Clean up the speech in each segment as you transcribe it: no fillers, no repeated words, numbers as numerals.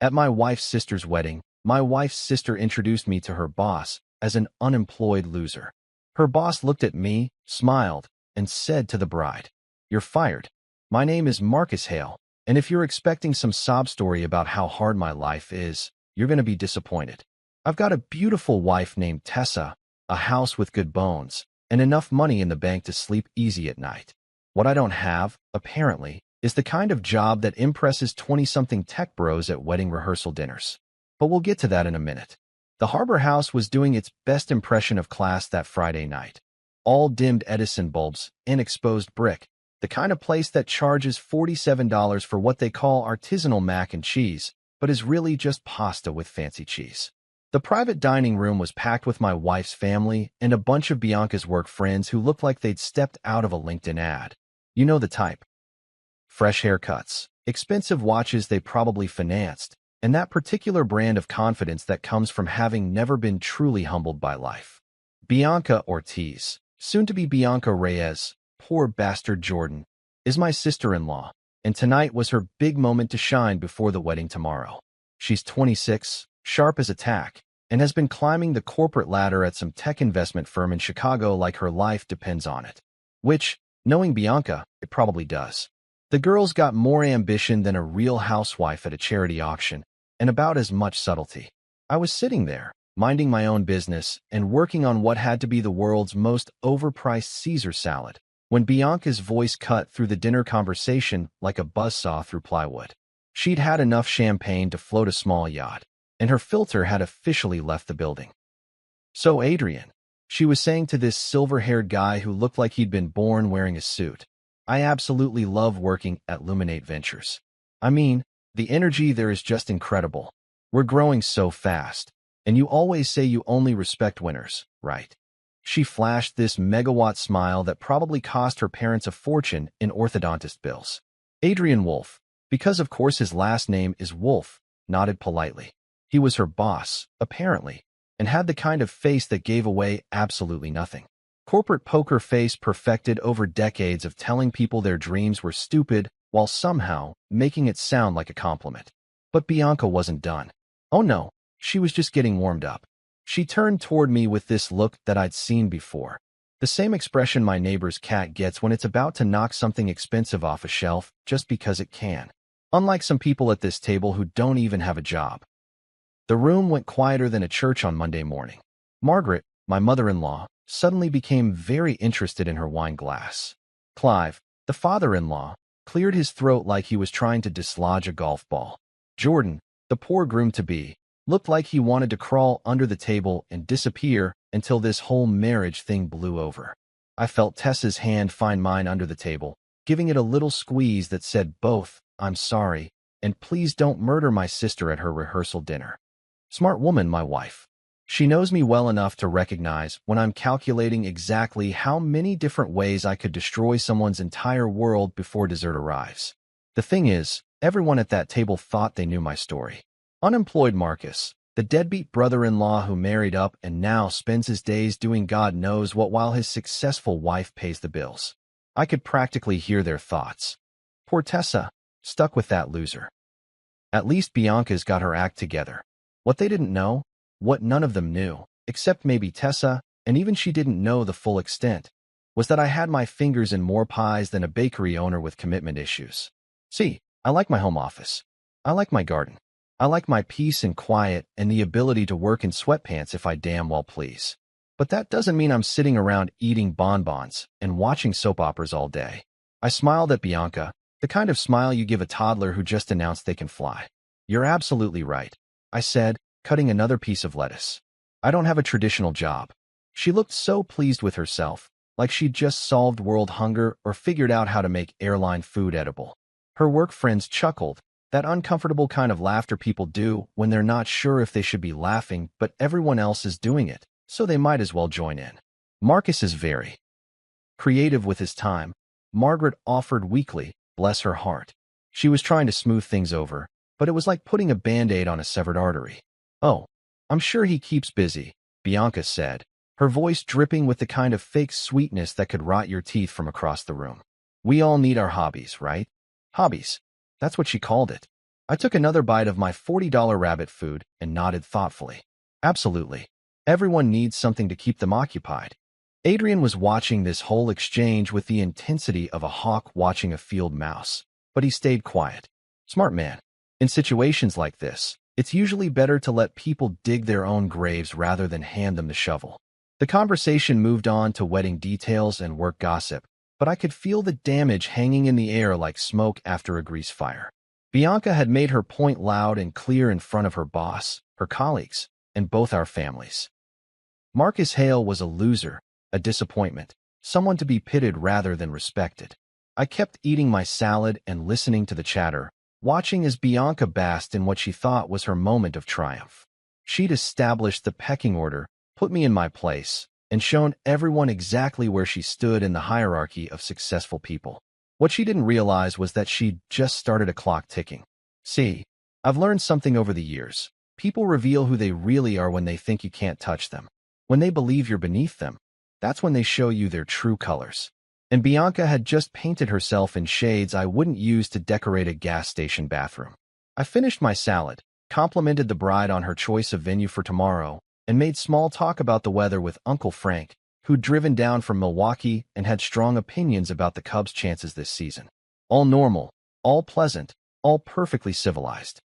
At my wife's sister's wedding, my wife's sister introduced me to her boss as an unemployed loser. Her boss looked at me, smiled, and said to the bride, "You're fired. My name is Marcus Hale, and if you're expecting some sob story about how hard my life is, you're going to be disappointed. I've got a beautiful wife named Tessa, a house with good bones, and enough money in the bank to sleep easy at night. What I don't have, apparently, is the kind of job that impresses 20-something tech bros at wedding rehearsal dinners. But we'll get to that in a minute." The Harbor House was doing its best impression of class that Friday night. All dimmed Edison bulbs and exposed brick, the kind of place that charges $47 for what they call artisanal mac and cheese, but is really just pasta with fancy cheese. The private dining room was packed with my wife's family and a bunch of Bianca's work friends who looked like they'd stepped out of a LinkedIn ad. You know the type. Fresh haircuts, expensive watches they probably financed, and that particular brand of confidence that comes from having never been truly humbled by life. Bianca Ortiz, soon to be Bianca Reyes, poor bastard Jordan, is my sister-in-law, and tonight was her big moment to shine before the wedding tomorrow. She's 26, sharp as a tack, and has been climbing the corporate ladder at some tech investment firm in Chicago like her life depends on it. Which, knowing Bianca, it probably does. The girl's got more ambition than a real housewife at a charity auction, and about as much subtlety. I was sitting there, minding my own business and working on what had to be the world's most overpriced Caesar salad, when Bianca's voice cut through the dinner conversation like a buzzsaw through plywood. She'd had enough champagne to float a small yacht, and her filter had officially left the building. "So, Adrian," she was saying to this silver-haired guy who looked like he'd been born wearing a suit, "I absolutely love working at Luminate Ventures. I mean, the energy there is just incredible. We're growing so fast, and you always say you only respect winners, right?" She flashed this megawatt smile that probably cost her parents a fortune in orthodontist bills. Adrian Wolf, because of course his last name is Wolf, nodded politely. He was her boss, apparently, and had the kind of face that gave away absolutely nothing. Corporate poker face perfected over decades of telling people their dreams were stupid while somehow making it sound like a compliment. But Bianca wasn't done. Oh no, she was just getting warmed up. She turned toward me with this look that I'd seen before. The same expression my neighbor's cat gets when it's about to knock something expensive off a shelf just because it can. Unlike some people at this table who don't even have a job. The room went quieter than a church on Monday morning. Margaret, my mother-in-law, suddenly became very interested in her wine glass. Clive, the father-in-law, cleared his throat like he was trying to dislodge a golf ball. Jordan, the poor groom-to-be, looked like he wanted to crawl under the table and disappear until this whole marriage thing blew over. I felt Tessa's hand find mine under the table, giving it a little squeeze that said both, "I'm sorry," and "Please don't murder my sister at her rehearsal dinner." Smart woman, my wife. She knows me well enough to recognize when I'm calculating exactly how many different ways I could destroy someone's entire world before dessert arrives. The thing is, everyone at that table thought they knew my story. Unemployed Marcus, the deadbeat brother-in-law who married up and now spends his days doing God knows what while his successful wife pays the bills. I could practically hear their thoughts. Poor Tessa, stuck with that loser. At least Bianca's got her act together. What they didn't know, what none of them knew, except maybe Tessa, and even she didn't know the full extent, was that I had my fingers in more pies than a bakery owner with commitment issues. See, I like my home office. I like my garden. I like my peace and quiet and the ability to work in sweatpants if I damn well please. But that doesn't mean I'm sitting around eating bonbons and watching soap operas all day. I smiled at Bianca, the kind of smile you give a toddler who just announced they can fly. "You're absolutely right," I said, cutting another piece of lettuce. "I don't have a traditional job." She looked so pleased with herself, like she'd just solved world hunger or figured out how to make airline food edible. Her work friends chuckled, that uncomfortable kind of laughter people do when they're not sure if they should be laughing, but everyone else is doing it, so they might as well join in. Marcus is very creative with his time, Margaret offered weakly, bless her heart. She was trying to smooth things over, but it was like putting a Band-Aid on a severed artery. "Oh, I'm sure he keeps busy," Bianca said, her voice dripping with the kind of fake sweetness that could rot your teeth from across the room. "We all need our hobbies, right?" Hobbies. That's what she called it. I took another bite of my $40 rabbit food and nodded thoughtfully. Absolutely. Everyone needs something to keep them occupied. Adrian was watching this whole exchange with the intensity of a hawk watching a field mouse, but he stayed quiet. Smart man. In situations like this, it's usually better to let people dig their own graves rather than hand them the shovel. The conversation moved on to wedding details and work gossip, but I could feel the damage hanging in the air like smoke after a grease fire. Bianca had made her point loud and clear in front of her boss, her colleagues, and both our families. Marcus Hale was a loser, a disappointment, someone to be pitted rather than respected. I kept eating my salad and listening to the chatter, watching as Bianca basked in what she thought was her moment of triumph. She'd established the pecking order, put me in my place, and shown everyone exactly where she stood in the hierarchy of successful people. What she didn't realize was that she'd just started a clock ticking. See, I've learned something over the years. People reveal who they really are when they think you can't touch them. When they believe you're beneath them, that's when they show you their true colors. And Bianca had just painted herself in shades I wouldn't use to decorate a gas station bathroom. I finished my salad, complimented the bride on her choice of venue for tomorrow, and made small talk about the weather with Uncle Frank, who'd driven down from Milwaukee and had strong opinions about the Cubs' chances this season. All normal, all pleasant, all perfectly civilized.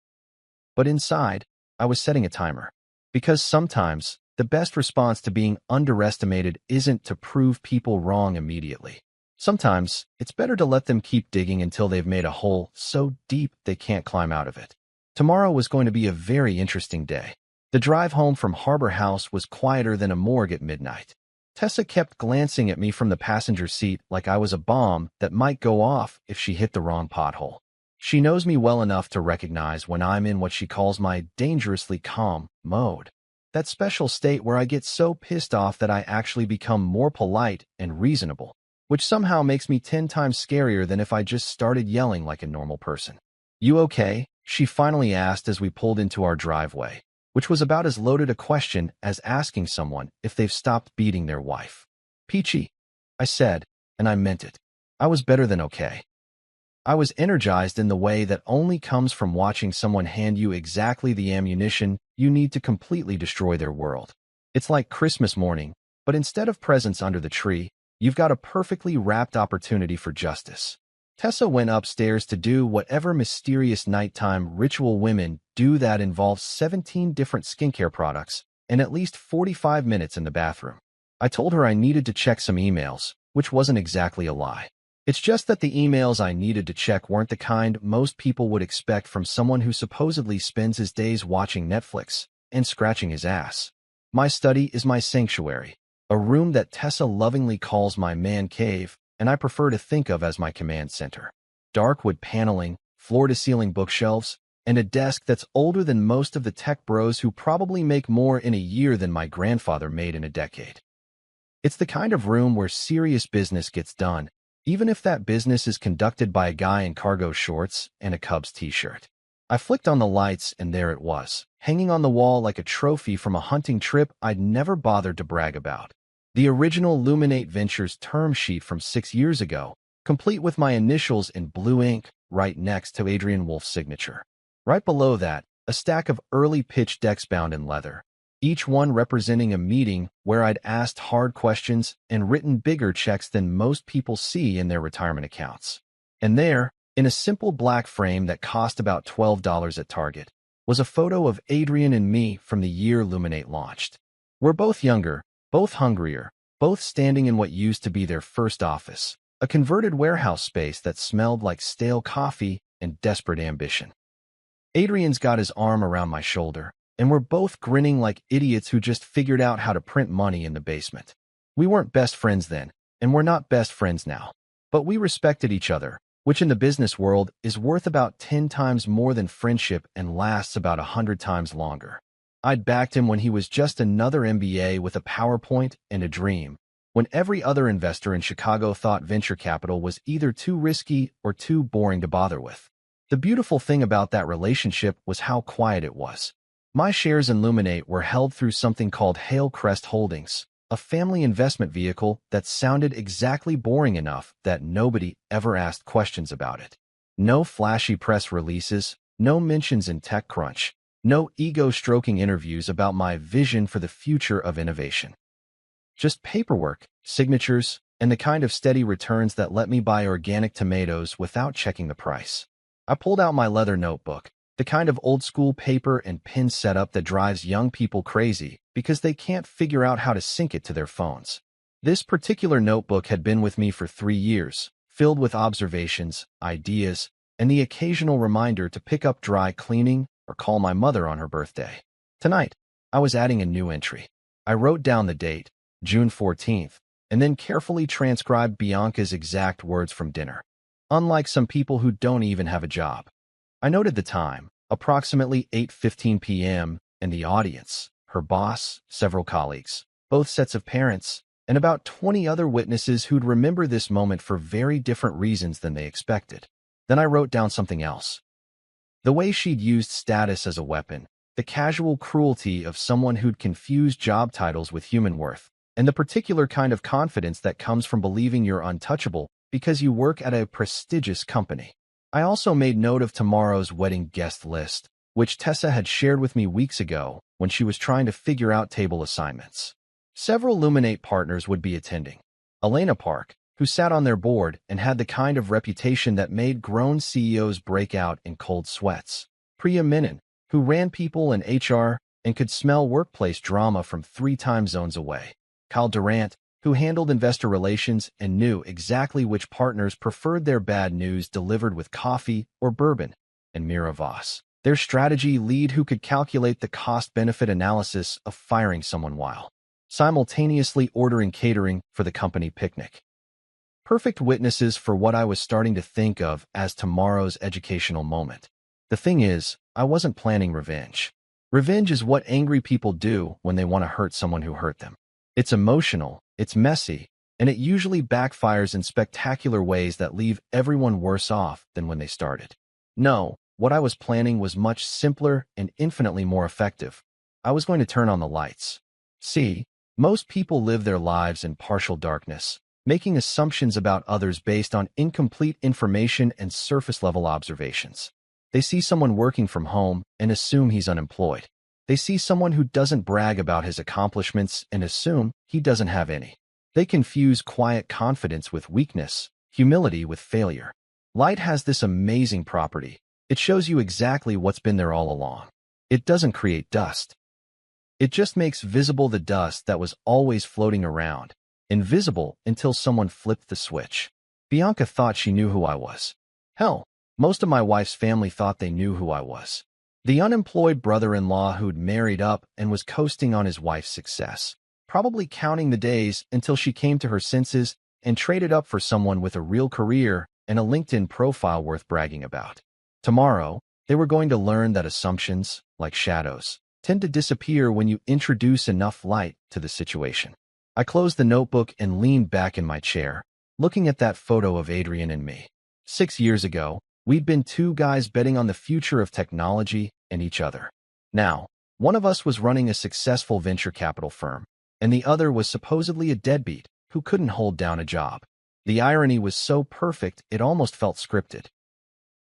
But inside, I was setting a timer. Because sometimes, the best response to being underestimated isn't to prove people wrong immediately. Sometimes, it's better to let them keep digging until they've made a hole so deep they can't climb out of it. Tomorrow was going to be a very interesting day. The drive home from Harbor House was quieter than a morgue at midnight. Tessa kept glancing at me from the passenger seat like I was a bomb that might go off if she hit the wrong pothole. She knows me well enough to recognize when I'm in what she calls my dangerously calm mode. That special state where I get so pissed off that I actually become more polite and reasonable, which somehow makes me 10 times scarier than if I just started yelling like a normal person. "You okay?" she finally asked as we pulled into our driveway, which was about as loaded a question as asking someone if they've stopped beating their wife. "Peachy," I said, and I meant it. I was better than okay. I was energized in the way that only comes from watching someone hand you exactly the ammunition you need to completely destroy their world. It's like Christmas morning, but instead of presents under the tree, you've got a perfectly wrapped opportunity for justice. Tessa went upstairs to do whatever mysterious nighttime ritual women do that involves 17 different skincare products and at least 45 minutes in the bathroom. I told her I needed to check some emails, which wasn't exactly a lie. It's just that the emails I needed to check weren't the kind most people would expect from someone who supposedly spends his days watching Netflix and scratching his ass. My study is my sanctuary, a room that Tessa lovingly calls my man cave, and I prefer to think of as my command center. Dark wood paneling, floor-to-ceiling bookshelves, and a desk that's older than most of the tech bros who probably make more in a year than my grandfather made in a decade. It's the kind of room where serious business gets done, even if that business is conducted by a guy in cargo shorts and a Cubs t-shirt. I flicked on the lights and there it was, hanging on the wall like a trophy from a hunting trip I'd never bothered to brag about. The original Luminate Ventures term sheet from 6 years ago, complete with my initials in blue ink right next to Adrian Wolf's signature. Right below that, a stack of early pitch decks bound in leather, each one representing a meeting where I'd asked hard questions and written bigger checks than most people see in their retirement accounts. And there, in a simple black frame that cost about $12 at Target, was a photo of Adrian and me from the year Luminate launched. We're both younger, both hungrier, both standing in what used to be their first office, a converted warehouse space that smelled like stale coffee and desperate ambition. Adrian's got his arm around my shoulder, and we're both grinning like idiots who just figured out how to print money in the basement. We weren't best friends then, and we're not best friends now. But we respected each other, which in the business world is worth about 10 times more than friendship and lasts about 100 times longer. I'd backed him when he was just another MBA with a PowerPoint and a dream, when every other investor in Chicago thought venture capital was either too risky or too boring to bother with. The beautiful thing about that relationship was how quiet it was. My shares in Luminate were held through something called Hale Crest Holdings, a family investment vehicle that sounded exactly boring enough that nobody ever asked questions about it. No flashy press releases, No mentions in TechCrunch. No ego-stroking interviews about my vision for the future of innovation. Just paperwork, signatures, and the kind of steady returns that let me buy organic tomatoes without checking the price. I pulled out my leather notebook, the kind of old-school paper and pen setup that drives young people crazy because they can't figure out how to sync it to their phones. This particular notebook had been with me for 3 years, filled with observations, ideas, and the occasional reminder to pick up dry cleaning or call my mother on her birthday. Tonight, I was adding a new entry. I wrote down the date, June 14th, and then carefully transcribed Bianca's exact words from dinner. Unlike some people who don't even have a job. I noted the time, approximately 8:15 p.m., and the audience, her boss, several colleagues, both sets of parents, and about 20 other witnesses who'd remember this moment for very different reasons than they expected. Then I wrote down something else. The way she'd used status as a weapon, the casual cruelty of someone who'd confused job titles with human worth, and the particular kind of confidence that comes from believing you're untouchable because you work at a prestigious company. I also made note of tomorrow's wedding guest list, which Tessa had shared with me weeks ago when she was trying to figure out table assignments. Several Luminate partners would be attending. Elena Park, who sat on their board and had the kind of reputation that made grown CEOs break out in cold sweats. Priya Menon, who ran people and HR and could smell workplace drama from 3 time zones away. Kyle Durant, who handled investor relations and knew exactly which partners preferred their bad news delivered with coffee or bourbon. And Mira Voss, their strategy lead who could calculate the cost-benefit analysis of firing someone while simultaneously ordering catering for the company picnic. Perfect witnesses for what I was starting to think of as tomorrow's educational moment. The thing is, I wasn't planning revenge. Revenge is what angry people do when they want to hurt someone who hurt them. It's emotional, it's messy, and it usually backfires in spectacular ways that leave everyone worse off than when they started. No, what I was planning was much simpler and infinitely more effective. I was going to turn on the lights. See, most people live their lives in partial darkness, making assumptions about others based on incomplete information and surface-level observations. They see someone working from home and assume he's unemployed. They see someone who doesn't brag about his accomplishments and assume he doesn't have any. They confuse quiet confidence with weakness, humility with failure. Light has this amazing property. It shows you exactly what's been there all along. It doesn't create dust. It just makes visible the dust that was always floating around, invisible until someone flipped the switch. Bianca thought she knew who I was. Hell, most of my wife's family thought they knew who I was. The unemployed brother-in-law who'd married up and was coasting on his wife's success, probably counting the days until she came to her senses and traded up for someone with a real career and a LinkedIn profile worth bragging about. Tomorrow, they were going to learn that assumptions, like shadows, tend to disappear when you introduce enough light to the situation. I closed the notebook and leaned back in my chair, looking at that photo of Adrian and me. 6 years ago, we'd been 2 guys betting on the future of technology and each other. Now, one of us was running a successful venture capital firm, and the other was supposedly a deadbeat who couldn't hold down a job. The irony was so perfect it almost felt scripted.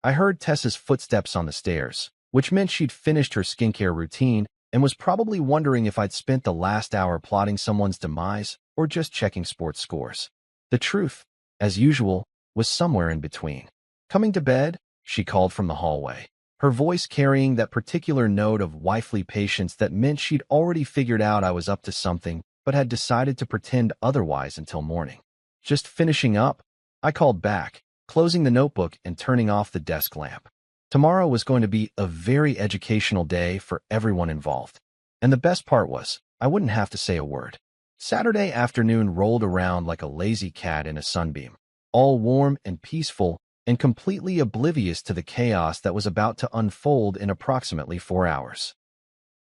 I heard Tessa's footsteps on the stairs, which meant she'd finished her skincare routine and was probably wondering if I'd spent the last hour plotting someone's demise or just checking sports scores. The truth, as usual, was somewhere in between. "Coming to bed?" she called from the hallway, her voice carrying that particular note of wifely patience that meant she'd already figured out I was up to something but had decided to pretend otherwise until morning. "Just finishing up," I called back, closing the notebook and turning off the desk lamp. Tomorrow was going to be a very educational day for everyone involved. And the best part was, I wouldn't have to say a word. Saturday afternoon rolled around like a lazy cat in a sunbeam, all warm and peaceful and completely oblivious to the chaos that was about to unfold in approximately 4 hours.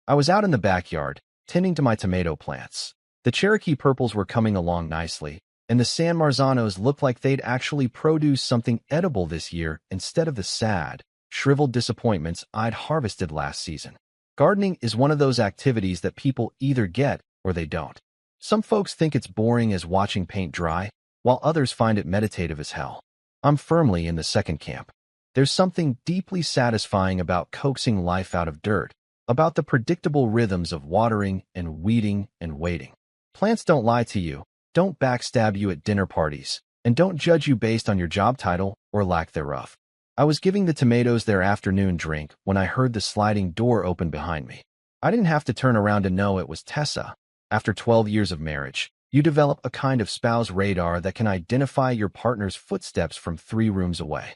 I was out in the backyard, tending to my tomato plants. The Cherokee purples were coming along nicely, and the San Marzanos looked like they'd actually produced something edible this year instead of the sad, shriveled disappointments I'd harvested last season. Gardening is one of those activities that people either get or they don't. Some folks think it's boring as watching paint dry, while others find it meditative as hell. I'm firmly in the second camp. There's something deeply satisfying about coaxing life out of dirt, about the predictable rhythms of watering and weeding and waiting. Plants don't lie to you, don't backstab you at dinner parties, and don't judge you based on your job title or lack thereof. I was giving the tomatoes their afternoon drink when I heard the sliding door open behind me. I didn't have to turn around to know it was Tessa. After 12 years of marriage, you develop a kind of spouse radar that can identify your partner's footsteps from 3 rooms away.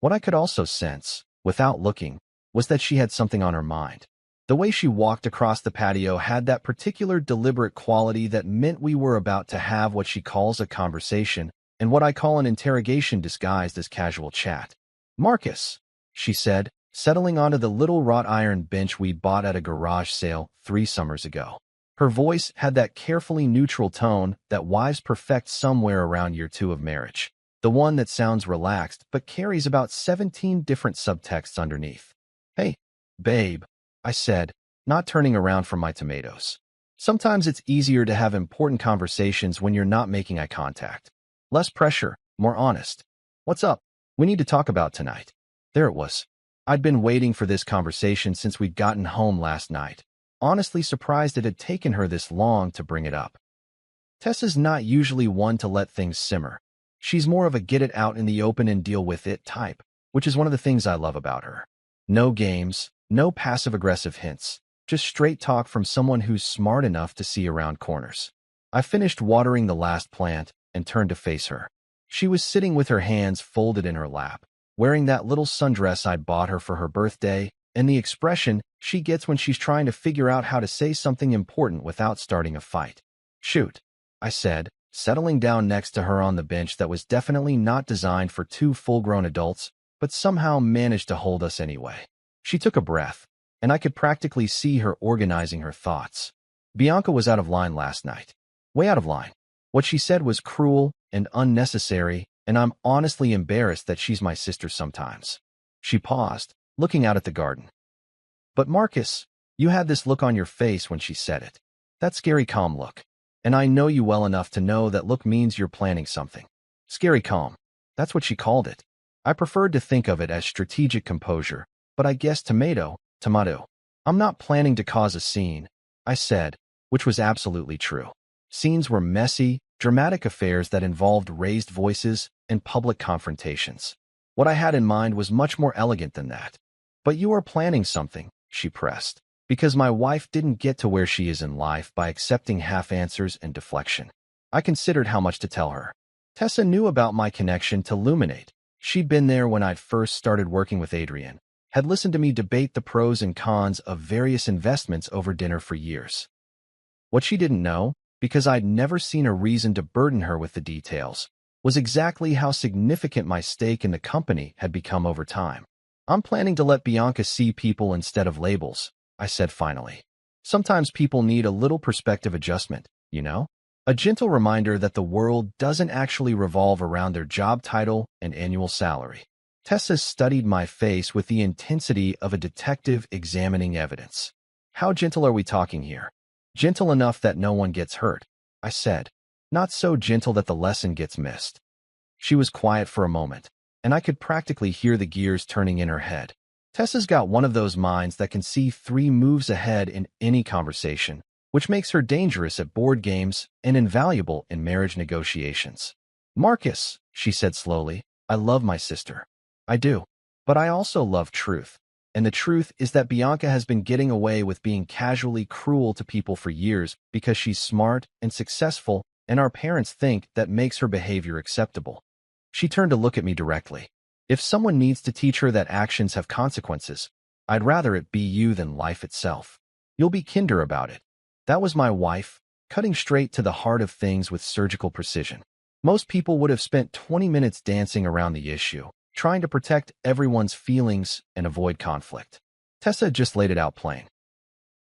What I could also sense, without looking, was that she had something on her mind. The way she walked across the patio had that particular deliberate quality that meant we were about to have what she calls a conversation and what I call an interrogation disguised as casual chat. "Marcus," she said, settling onto the little wrought iron bench we bought at a garage sale 3 summers ago. Her voice had that carefully neutral tone that wives perfect somewhere around year 2 of marriage. The one that sounds relaxed but carries about 17 different subtexts underneath. "Hey, babe," I said, not turning around from my tomatoes. Sometimes it's easier to have important conversations when you're not making eye contact. Less pressure, more honest. "What's up? We need to talk about tonight." There it was. I'd been waiting for this conversation since we'd gotten home last night, honestly surprised it had taken her this long to bring it up. Tessa's not usually one to let things simmer. She's more of a get it out in the open and deal with it type, which is one of the things I love about her. No games, no passive-aggressive hints, just straight talk from someone who's smart enough to see around corners. I finished watering the last plant and turned to face her. She was sitting with her hands folded in her lap, wearing that little sundress I bought her for her birthday, and the expression she gets when she's trying to figure out how to say something important without starting a fight. "Shoot," I said, settling down next to her on the bench that was definitely not designed for 2 full-grown adults, but somehow managed to hold us anyway. She took a breath, and I could practically see her organizing her thoughts. "Bianca was out of line last night. Way out of line. What she said was cruel and unnecessary, and I'm honestly embarrassed that she's my sister sometimes." She paused, looking out at the garden. "But Marcus, you had this look on your face when she said it. That scary calm look. And I know you well enough to know that look means you're planning something." Scary calm. That's what she called it. I preferred to think of it as strategic composure, but I guess tomato. "I'm not planning to cause a scene," I said, which was absolutely true. Scenes were messy, dramatic affairs that involved raised voices and public confrontations. What I had in mind was much more elegant than that. "But you are planning something," she pressed, "because my wife didn't get to where she is in life by accepting half answers and deflection." I considered how much to tell her. Tessa knew about my connection to Luminate. She'd been there when I'd first started working with Adrian, had listened to me debate the pros and cons of various investments over dinner for years. What she didn't know, because I'd never seen a reason to burden her with the details, was exactly how significant my stake in the company had become over time. "I'm planning to let Bianca see people instead of labels," I said finally. "Sometimes people need a little perspective adjustment, you know? A gentle reminder that the world doesn't actually revolve around their job title and annual salary." Tessa studied my face with the intensity of a detective examining evidence. "How gentle are we talking here?" "Gentle enough that no one gets hurt," I said. "Not so gentle that the lesson gets missed." She was quiet for a moment, and I could practically hear the gears turning in her head. Tessa's got one of those minds that can see 3 moves ahead in any conversation, which makes her dangerous at board games and invaluable in marriage negotiations. "Marcus," she said slowly, "I love my sister. I do. But I also love truth. And the truth is that Bianca has been getting away with being casually cruel to people for years because she's smart and successful, and our parents think that makes her behavior acceptable." She turned to look at me directly. "If someone needs to teach her that actions have consequences, I'd rather it be you than life itself. You'll be kinder about it." That was my wife, cutting straight to the heart of things with surgical precision. Most people would have spent 20 minutes dancing around the issue, trying to protect everyone's feelings and avoid conflict. Tessa just laid it out plain.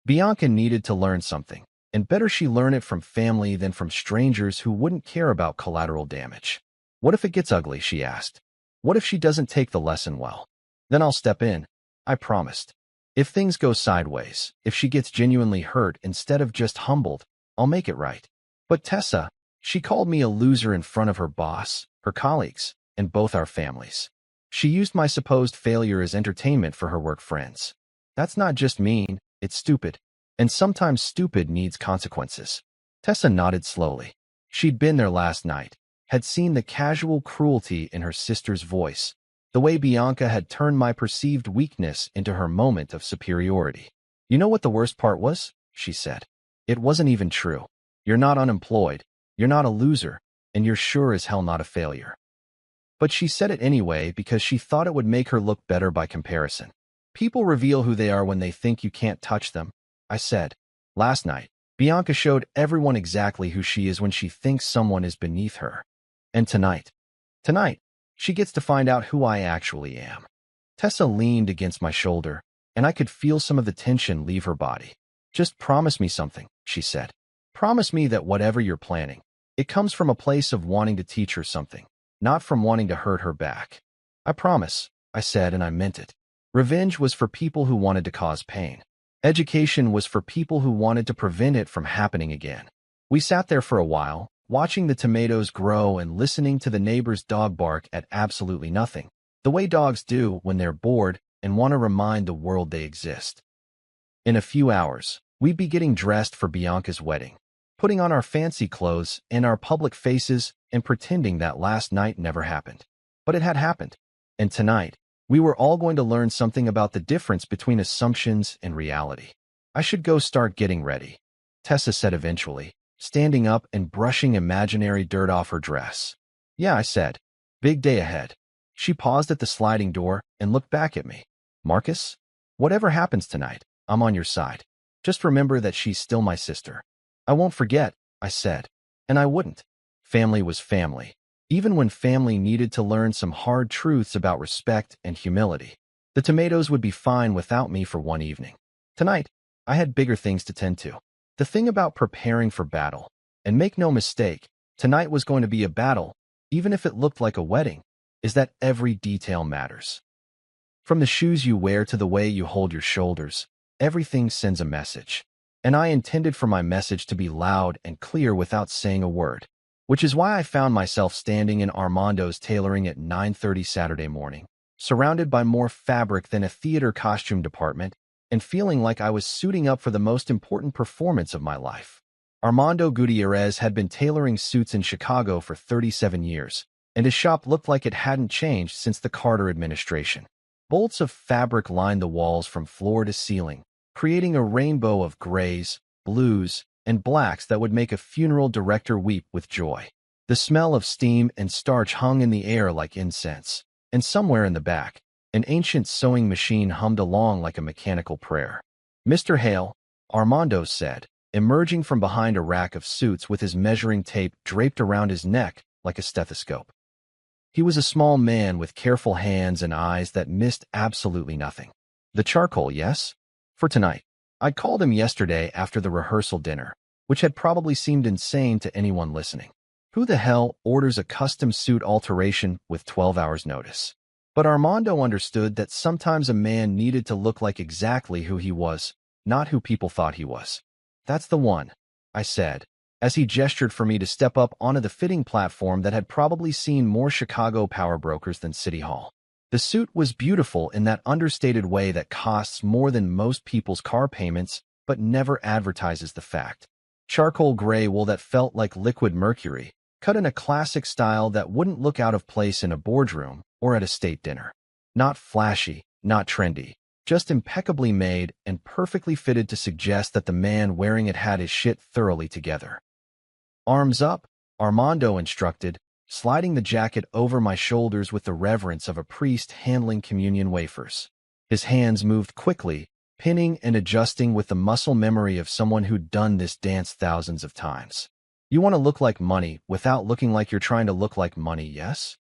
Bianca needed to learn something, and better she learn it from family than from strangers who wouldn't care about collateral damage. "What if it gets ugly?" she asked. "What if she doesn't take the lesson well? Then I'll step in," I promised. "If things go sideways, if she gets genuinely hurt instead of just humbled, I'll make it right." But Tessa, she called me a loser in front of her boss, her colleagues, and both our families. She used my supposed failure as entertainment for her work friends. That's not just mean, it's stupid. And sometimes stupid needs consequences. Tessa nodded slowly. She'd been there last night, had seen the casual cruelty in her sister's voice, the way Bianca had turned my perceived weakness into her moment of superiority. You know what the worst part was? She said. It wasn't even true. You're not unemployed, you're not a loser, and you're sure as hell not a failure. But she said it anyway because she thought it would make her look better by comparison. People reveal who they are when they think you can't touch them, I said. Last night, Bianca showed everyone exactly who she is when she thinks someone is beneath her. And tonight, she gets to find out who I actually am. Tessa leaned against my shoulder, and I could feel some of the tension leave her body. Just promise me something, she said. Promise me that whatever you're planning, it comes from a place of wanting to teach her something, not from wanting to hurt her back. I promise, I said, and I meant it. Revenge was for people who wanted to cause pain. Education was for people who wanted to prevent it from happening again. We sat there for a while, watching the tomatoes grow and listening to the neighbor's dog bark at absolutely nothing, the way dogs do when they're bored and want to remind the world they exist. In a few hours, we'd be getting dressed for Bianca's wedding, putting on our fancy clothes and our public faces and pretending that last night never happened. But it had happened. And tonight, we were all going to learn something about the difference between assumptions and reality. I should go start getting ready, Tessa said eventually, standing up and brushing imaginary dirt off her dress. Yeah, I said. Big day ahead. She paused at the sliding door and looked back at me. Marcus, whatever happens tonight, I'm on your side. Just remember that she's still my sister. I won't forget, I said. And I wouldn't. Family was family, even when family needed to learn some hard truths about respect and humility. The tomatoes would be fine without me for one evening. Tonight, I had bigger things to tend to. The thing about preparing for battle, and make no mistake, tonight was going to be a battle, even if it looked like a wedding, is that every detail matters. From the shoes you wear to the way you hold your shoulders, everything sends a message. And I intended for my message to be loud and clear without saying a word, which is why I found myself standing in Armando's tailoring at 9:30 Saturday morning, surrounded by more fabric than a theater costume department, and feeling like I was suiting up for the most important performance of my life. Armando Gutierrez had been tailoring suits in Chicago for 37 years, and his shop looked like it hadn't changed since the Carter administration. Bolts of fabric lined the walls from floor to ceiling, creating a rainbow of grays, blues, and blacks that would make a funeral director weep with joy. The smell of steam and starch hung in the air like incense, and somewhere in the back, an ancient sewing machine hummed along like a mechanical prayer. Mr. Hale, Armando said, emerging from behind a rack of suits with his measuring tape draped around his neck like a stethoscope. He was a small man with careful hands and eyes that missed absolutely nothing. The charcoal, yes? For tonight. I'd called him yesterday after the rehearsal dinner, which had probably seemed insane to anyone listening. Who the hell orders a custom suit alteration with 12 hours notice? But Armando understood that sometimes a man needed to look like exactly who he was, not who people thought he was. That's the one, I said, as he gestured for me to step up onto the fitting platform that had probably seen more Chicago power brokers than City Hall. The suit was beautiful in that understated way that costs more than most people's car payments, but never advertises the fact. Charcoal gray wool that felt like liquid mercury, cut in a classic style that wouldn't look out of place in a boardroom or at a state dinner. Not flashy, not trendy, just impeccably made and perfectly fitted to suggest that the man wearing it had his shit thoroughly together. Arms up, Armando instructed, sliding the jacket over my shoulders with the reverence of a priest handling communion wafers. His hands moved quickly, pinning and adjusting with the muscle memory of someone who'd done this dance thousands of times. You want to look like money without looking like you're trying to look like money, yes?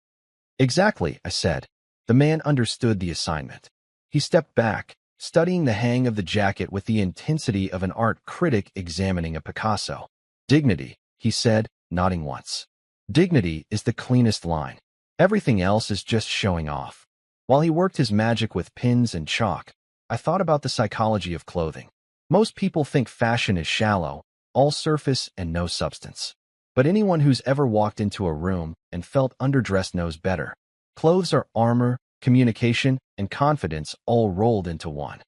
Exactly, I said. The man understood the assignment. He stepped back, studying the hang of the jacket with the intensity of an art critic examining a Picasso. Dignity, he said, nodding once. Dignity is the cleanest line. Everything else is just showing off. While he worked his magic with pins and chalk, I thought about the psychology of clothing. Most people think fashion is shallow, all surface and no substance. But anyone who's ever walked into a room and felt underdressed knows better. Clothes are armor, communication, and confidence all rolled into one.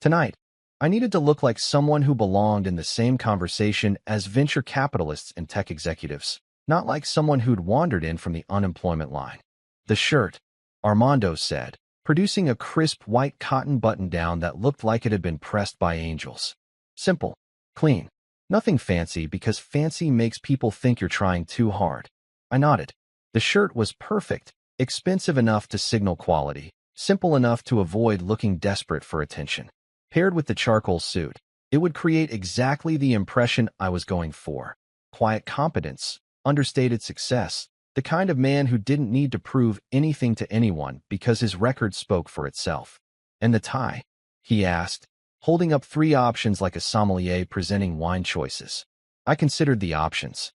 Tonight, I needed to look like someone who belonged in the same conversation as venture capitalists and tech executives, not like someone who'd wandered in from the unemployment line. The shirt, Armando said, producing a crisp white cotton button-down that looked like it had been pressed by angels. Simple, clean, nothing fancy because fancy makes people think you're trying too hard. I nodded. The shirt was perfect, expensive enough to signal quality, simple enough to avoid looking desperate for attention. Paired with the charcoal suit, it would create exactly the impression I was going for. Quiet competence, understated success, the kind of man who didn't need to prove anything to anyone because his record spoke for itself. And the tie? He asked, holding up 3 options like a sommelier presenting wine choices. I considered the options.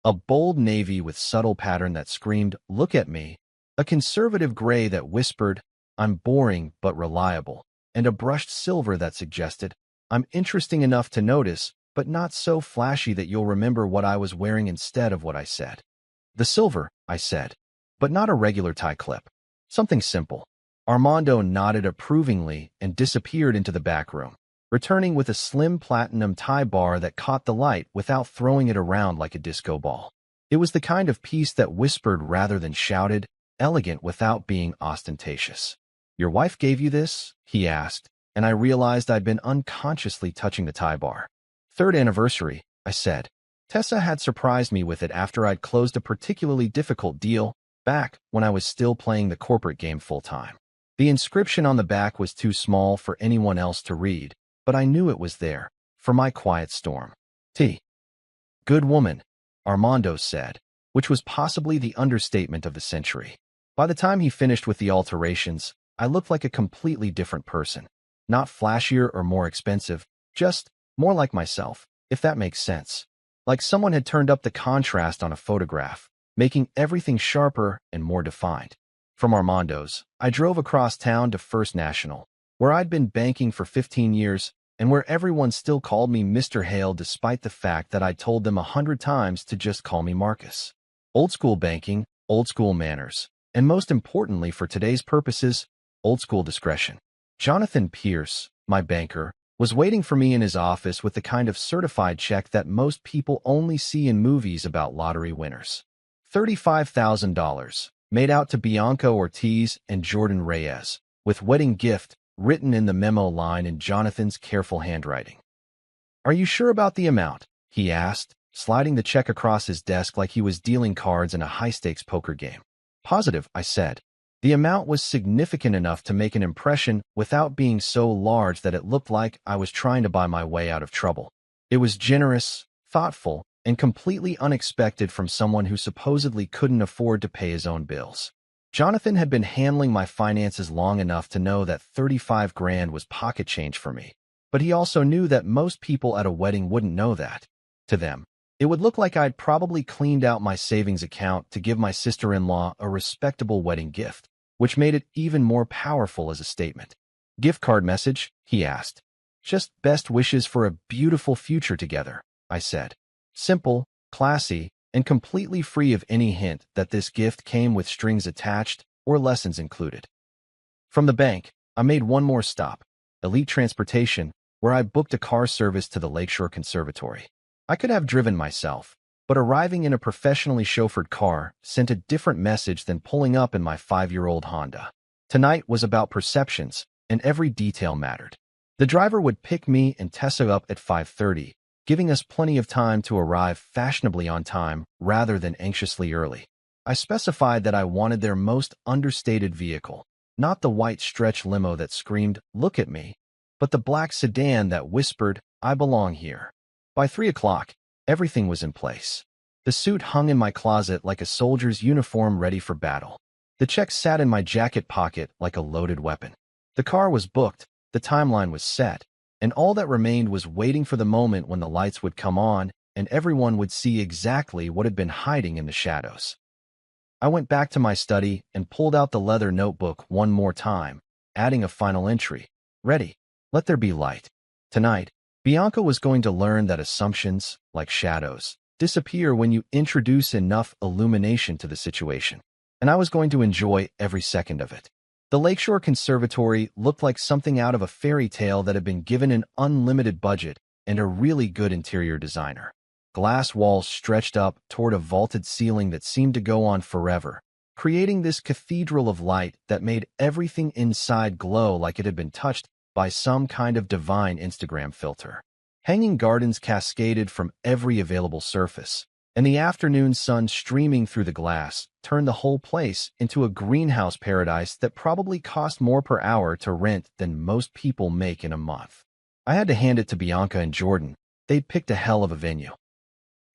A bold navy with subtle pattern that screamed, "Look at me," a conservative gray that whispered, "I'm boring but reliable," and a brushed silver that suggested, "I'm interesting enough to notice, but not so flashy that you'll remember what I was wearing instead of what I said." The silver, I said, but not a regular tie clip. Something simple. Armando nodded approvingly and disappeared into the back room, returning with a slim platinum tie bar that caught the light without throwing it around like a disco ball. It was the kind of piece that whispered rather than shouted, elegant without being ostentatious. "Your wife gave you this?" he asked, and I realized I'd been unconsciously touching the tie bar. "3rd anniversary," I said. Tessa had surprised me with it after I'd closed a particularly difficult deal back when I was still playing the corporate game full-time. The inscription on the back was too small for anyone else to read, but I knew it was there, for my quiet storm. T. "Good woman," Armando said, which was possibly the understatement of the century. By the time he finished with the alterations, I looked like a completely different person. Not flashier or more expensive, just more like myself, if that makes sense. Like someone had turned up the contrast on a photograph, making everything sharper and more defined. From Armando's, I drove across town to First National, where I'd been banking for 15 years and where everyone still called me Mr. Hale despite the fact that I'd told them 100 times to just call me Marcus. Old school banking, old school manners, and most importantly for today's purposes, old school discretion. Jonathan Pierce, my banker, was waiting for me in his office with the kind of certified check that most people only see in movies about lottery winners. $35,000, made out to Bianca Ortiz and Jordan Reyes, with wedding gift written in the memo line in Jonathan's careful handwriting. "Are you sure about the amount?" he asked, sliding the check across his desk like he was dealing cards in a high-stakes poker game. "Positive," I said. The amount was significant enough to make an impression without being so large that it looked like I was trying to buy my way out of trouble. It was generous, thoughtful, and completely unexpected from someone who supposedly couldn't afford to pay his own bills. Jonathan had been handling my finances long enough to know that 35 grand was pocket change for me, but he also knew that most people at a wedding wouldn't know that. To them, it would look like I'd probably cleaned out my savings account to give my sister-in-law a respectable wedding gift, which made it even more powerful as a statement. "Gift card message?" he asked. "Just best wishes for a beautiful future together," I said. Simple, classy, and completely free of any hint that this gift came with strings attached or lessons included. From the bank, I made one more stop, Elite Transportation, where I booked a car service to the Lakeshore Conservatory. I could have driven myself, but arriving in a professionally chauffeured car sent a different message than pulling up in my 5-year-old Honda. Tonight was about perceptions, and every detail mattered. The driver would pick me and Tessa up at 5:30, giving us plenty of time to arrive fashionably on time rather than anxiously early. I specified that I wanted their most understated vehicle, not the white stretch limo that screamed, "Look at me," but the black sedan that whispered, "I belong here." By 3 o'clock, everything was in place. The suit hung in my closet like a soldier's uniform ready for battle. The check sat in my jacket pocket like a loaded weapon. The car was booked, the timeline was set, and all that remained was waiting for the moment when the lights would come on and everyone would see exactly what had been hiding in the shadows. I went back to my study and pulled out the leather notebook one more time, adding a final entry. "Ready. Let there be light." Tonight, Bianca was going to learn that assumptions, like shadows, disappear when you introduce enough illumination to the situation. and I was going to enjoy every second of it. The Lakeshore Conservatory looked like something out of a fairy tale that had been given an unlimited budget and a really good interior designer. Glass walls stretched up toward a vaulted ceiling that seemed to go on forever, creating this cathedral of light that made everything inside glow like it had been touched by some kind of divine Instagram filter. Hanging gardens cascaded from every available surface, and the afternoon sun streaming through the glass turned the whole place into a greenhouse paradise that probably cost more per hour to rent than most people make in a month. I had to hand it to Bianca and Jordan. They'd picked a hell of a venue.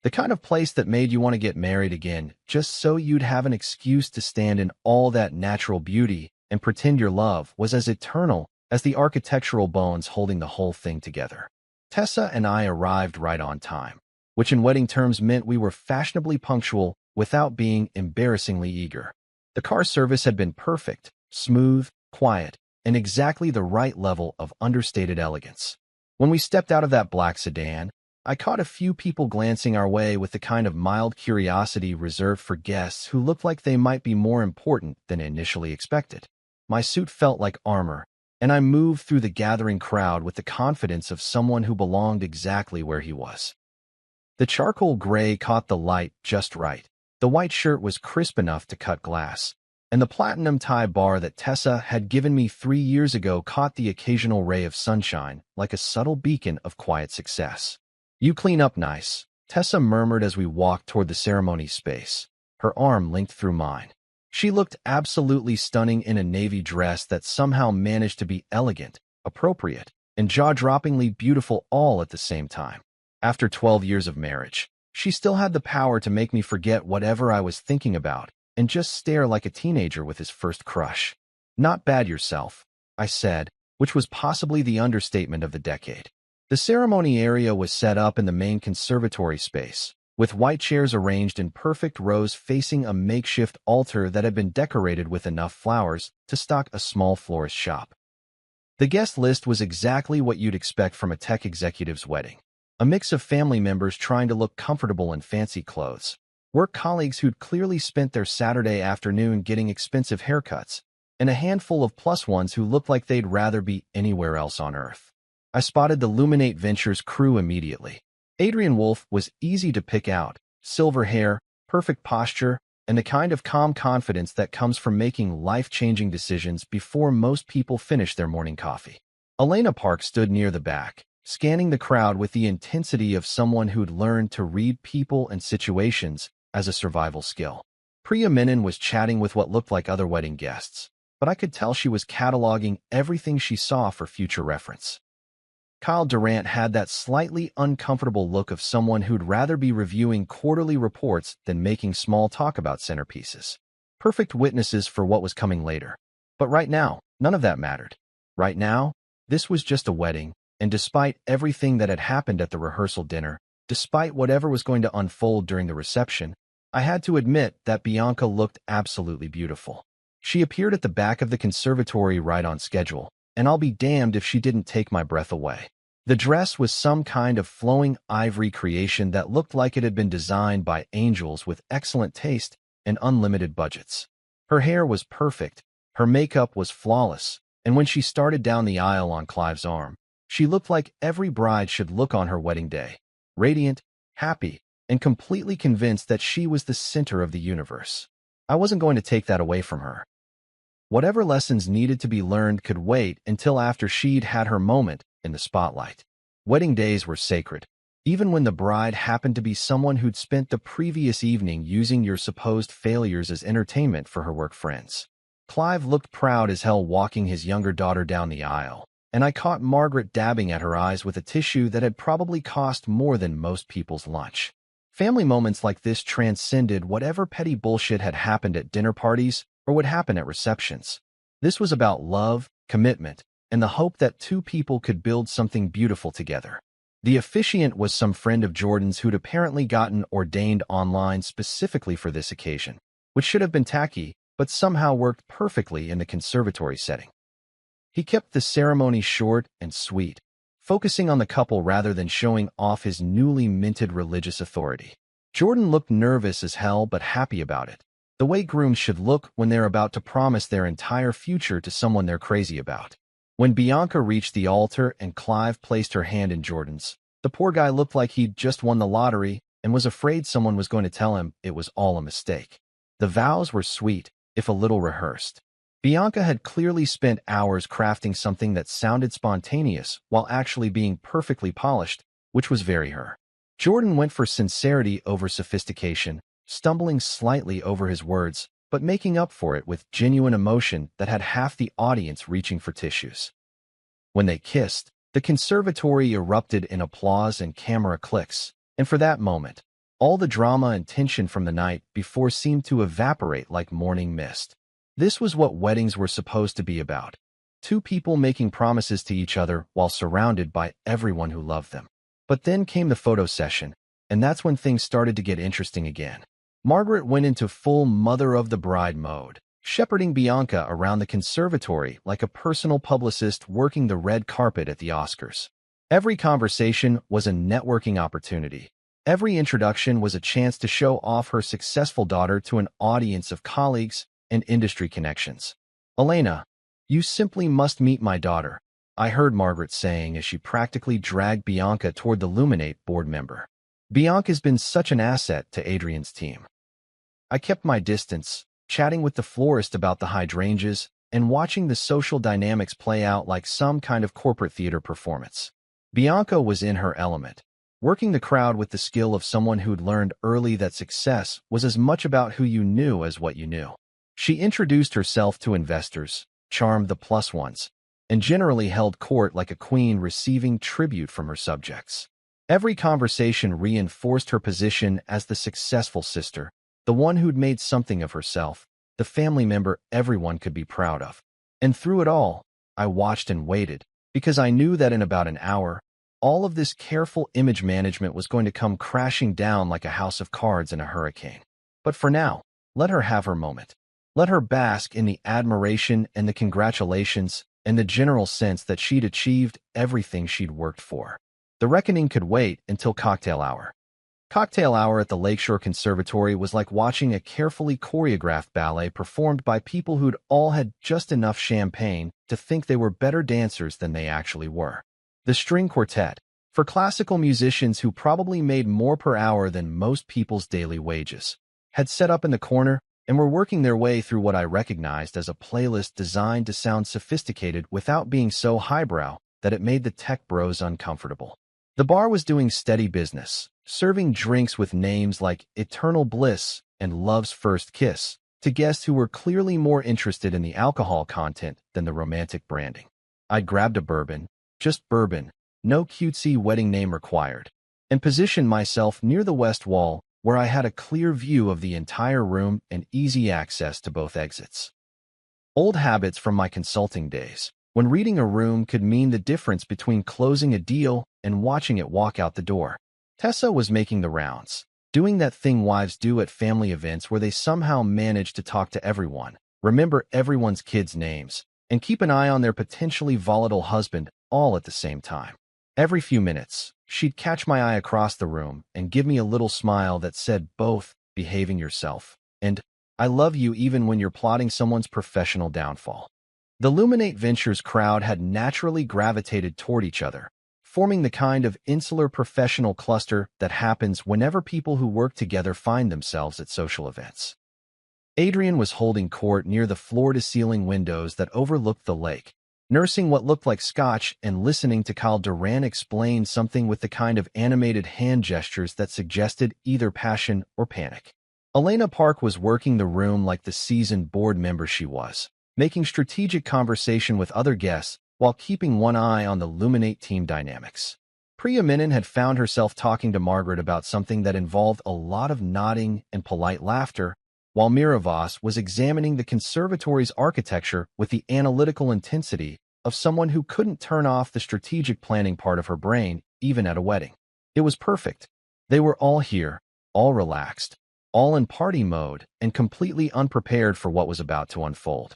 The kind of place that made you want to get married again, just so you'd have an excuse to stand in all that natural beauty and pretend your love was as eternal as the architectural bones holding the whole thing together. Tessa and I arrived right on time, which in wedding terms meant we were fashionably punctual without being embarrassingly eager. The car service had been perfect, smooth, quiet, and exactly the right level of understated elegance. When we stepped out of that black sedan, I caught a few people glancing our way with the kind of mild curiosity reserved for guests who looked like they might be more important than initially expected. My suit felt like armor, and I moved through the gathering crowd with the confidence of someone who belonged exactly where he was. The charcoal gray caught the light just right. The white shirt was crisp enough to cut glass, and the platinum tie bar that Tessa had given me 3 years ago caught the occasional ray of sunshine like a subtle beacon of quiet success. "You clean up nice," Tessa murmured as we walked toward the ceremony space, her arm linked through mine. She looked absolutely stunning in a navy dress that somehow managed to be elegant, appropriate, and jaw-droppingly beautiful all at the same time. After 12 years of marriage, she still had the power to make me forget whatever I was thinking about and just stare like a teenager with his first crush. "Not bad yourself," I said, which was possibly the understatement of the decade. The ceremony area was set up in the main conservatory space, with white chairs arranged in perfect rows facing a makeshift altar that had been decorated with enough flowers to stock a small florist shop. The guest list was exactly what you'd expect from a tech executive's wedding. A mix of family members trying to look comfortable in fancy clothes, work colleagues who'd clearly spent their Saturday afternoon getting expensive haircuts, and a handful of plus ones who looked like they'd rather be anywhere else on Earth. I spotted the Luminate Ventures crew immediately. Adrian Wolf was easy to pick out, silver hair, perfect posture, and the kind of calm confidence that comes from making life-changing decisions before most people finish their morning coffee. Elena Park stood near the back, scanning the crowd with the intensity of someone who'd learned to read people and situations as a survival skill. Priya Menon was chatting with what looked like other wedding guests, but I could tell she was cataloging everything she saw for future reference. Kyle Durant had that slightly uncomfortable look of someone who'd rather be reviewing quarterly reports than making small talk about centerpieces. Perfect witnesses for what was coming later. But right now, none of that mattered. Right now, this was just a wedding, and despite everything that had happened at the rehearsal dinner, despite whatever was going to unfold during the reception, I had to admit that Bianca looked absolutely beautiful. She appeared at the back of the conservatory right on schedule, and I'll be damned if she didn't take my breath away. The dress was some kind of flowing ivory creation that looked like it had been designed by angels with excellent taste and unlimited budgets. Her hair was perfect, her makeup was flawless, and when she started down the aisle on Clive's arm, she looked like every bride should look on her wedding day, radiant, happy, and completely convinced that she was the center of the universe. I wasn't going to take that away from her. Whatever lessons needed to be learned could wait until after she'd had her moment in the spotlight. Wedding days were sacred, even when the bride happened to be someone who'd spent the previous evening using your supposed failures as entertainment for her work friends. Clive looked proud as hell walking his younger daughter down the aisle, and I caught Margaret dabbing at her eyes with a tissue that had probably cost more than most people's lunch. Family moments like this transcended whatever petty bullshit had happened at dinner parties or would happen at receptions. This was about love, commitment, and the hope that two people could build something beautiful together. The officiant was some friend of Jordan's who'd apparently gotten ordained online specifically for this occasion, which should have been tacky, but somehow worked perfectly in the conservatory setting. He kept the ceremony short and sweet, focusing on the couple rather than showing off his newly minted religious authority. Jordan looked nervous as hell but happy about it, The way grooms should look when they're about to promise their entire future to someone they're crazy about. When Bianca reached the altar and Clive placed her hand in Jordan's, the poor guy looked like he'd just won the lottery and was afraid someone was going to tell him it was all a mistake. The vows were sweet, if a little rehearsed. Bianca had clearly spent hours crafting something that sounded spontaneous while actually being perfectly polished, which was very her. Jordan went for sincerity over sophistication, stumbling slightly over his words, but making up for it with genuine emotion that had half the audience reaching for tissues. When they kissed, the conservatory erupted in applause and camera clicks, and for that moment, all the drama and tension from the night before seemed to evaporate like morning mist. This was what weddings were supposed to be about. Two people making promises to each other while surrounded by everyone who loved them. But then came the photo session, and that's when things started to get interesting again. Margaret went into full mother-of-the-bride mode, shepherding Bianca around the conservatory like a personal publicist working the red carpet at the Oscars. Every conversation was a networking opportunity. Every introduction was a chance to show off her successful daughter to an audience of colleagues and industry connections. "Elena, you simply must meet my daughter," I heard Margaret saying as she practically dragged Bianca toward the Luminate board member. Bianca's been such an asset to Adrian's team. I kept my distance, chatting with the florist about the hydrangeas and watching the social dynamics play out like some kind of corporate theater performance. Bianca was in her element, working the crowd with the skill of someone who'd learned early that success was as much about who you knew as what you knew. She introduced herself to investors, charmed the plus ones, and generally held court like a queen receiving tribute from her subjects. Every conversation reinforced her position as the successful sister, the one who'd made something of herself, the family member everyone could be proud of. And through it all, I watched and waited, because I knew that in about an hour, all of this careful image management was going to come crashing down like a house of cards in a hurricane. But for now, let her have her moment. Let her bask in the admiration and the congratulations and the general sense that she'd achieved everything she'd worked for. The reckoning could wait until cocktail hour. Cocktail hour at the Lakeshore Conservatory was like watching a carefully choreographed ballet performed by people who'd all had just enough champagne to think they were better dancers than they actually were. The string quartet, for classical musicians who probably made more per hour than most people's daily wages, had set up in the corner and were working their way through what I recognized as a playlist designed to sound sophisticated without being so highbrow that it made the tech bros uncomfortable. The bar was doing steady business, serving drinks with names like Eternal Bliss and Love's First Kiss to guests who were clearly more interested in the alcohol content than the romantic branding. I grabbed a bourbon, just bourbon, no cutesy wedding name required, and positioned myself near the west wall where I had a clear view of the entire room and easy access to both exits. Old habits from my consulting days, when reading a room could mean the difference between closing a deal and watching it walk out the door. Tessa was making the rounds, doing that thing wives do at family events where they somehow manage to talk to everyone, remember everyone's kids' names, and keep an eye on their potentially volatile husband all at the same time. Every few minutes, she'd catch my eye across the room and give me a little smile that said both, "behaving yourself," and "I love you even when you're plotting someone's professional downfall." The Luminate Ventures crowd had naturally gravitated toward each other, forming the kind of insular professional cluster that happens whenever people who work together find themselves at social events. Adrian was holding court near the floor-to-ceiling windows that overlooked the lake, nursing what looked like scotch and listening to Kyle Duran explain something with the kind of animated hand gestures that suggested either passion or panic. Elena Park was working the room like the seasoned board member she was, making strategic conversation with other guests while keeping one eye on the Luminate team dynamics. Priya Menon had found herself talking to Margaret about something that involved a lot of nodding and polite laughter, while Miravas was examining the conservatory's architecture with the analytical intensity of someone who couldn't turn off the strategic planning part of her brain, even at a wedding. It was perfect. They were all here, all relaxed, all in party mode, and completely unprepared for what was about to unfold.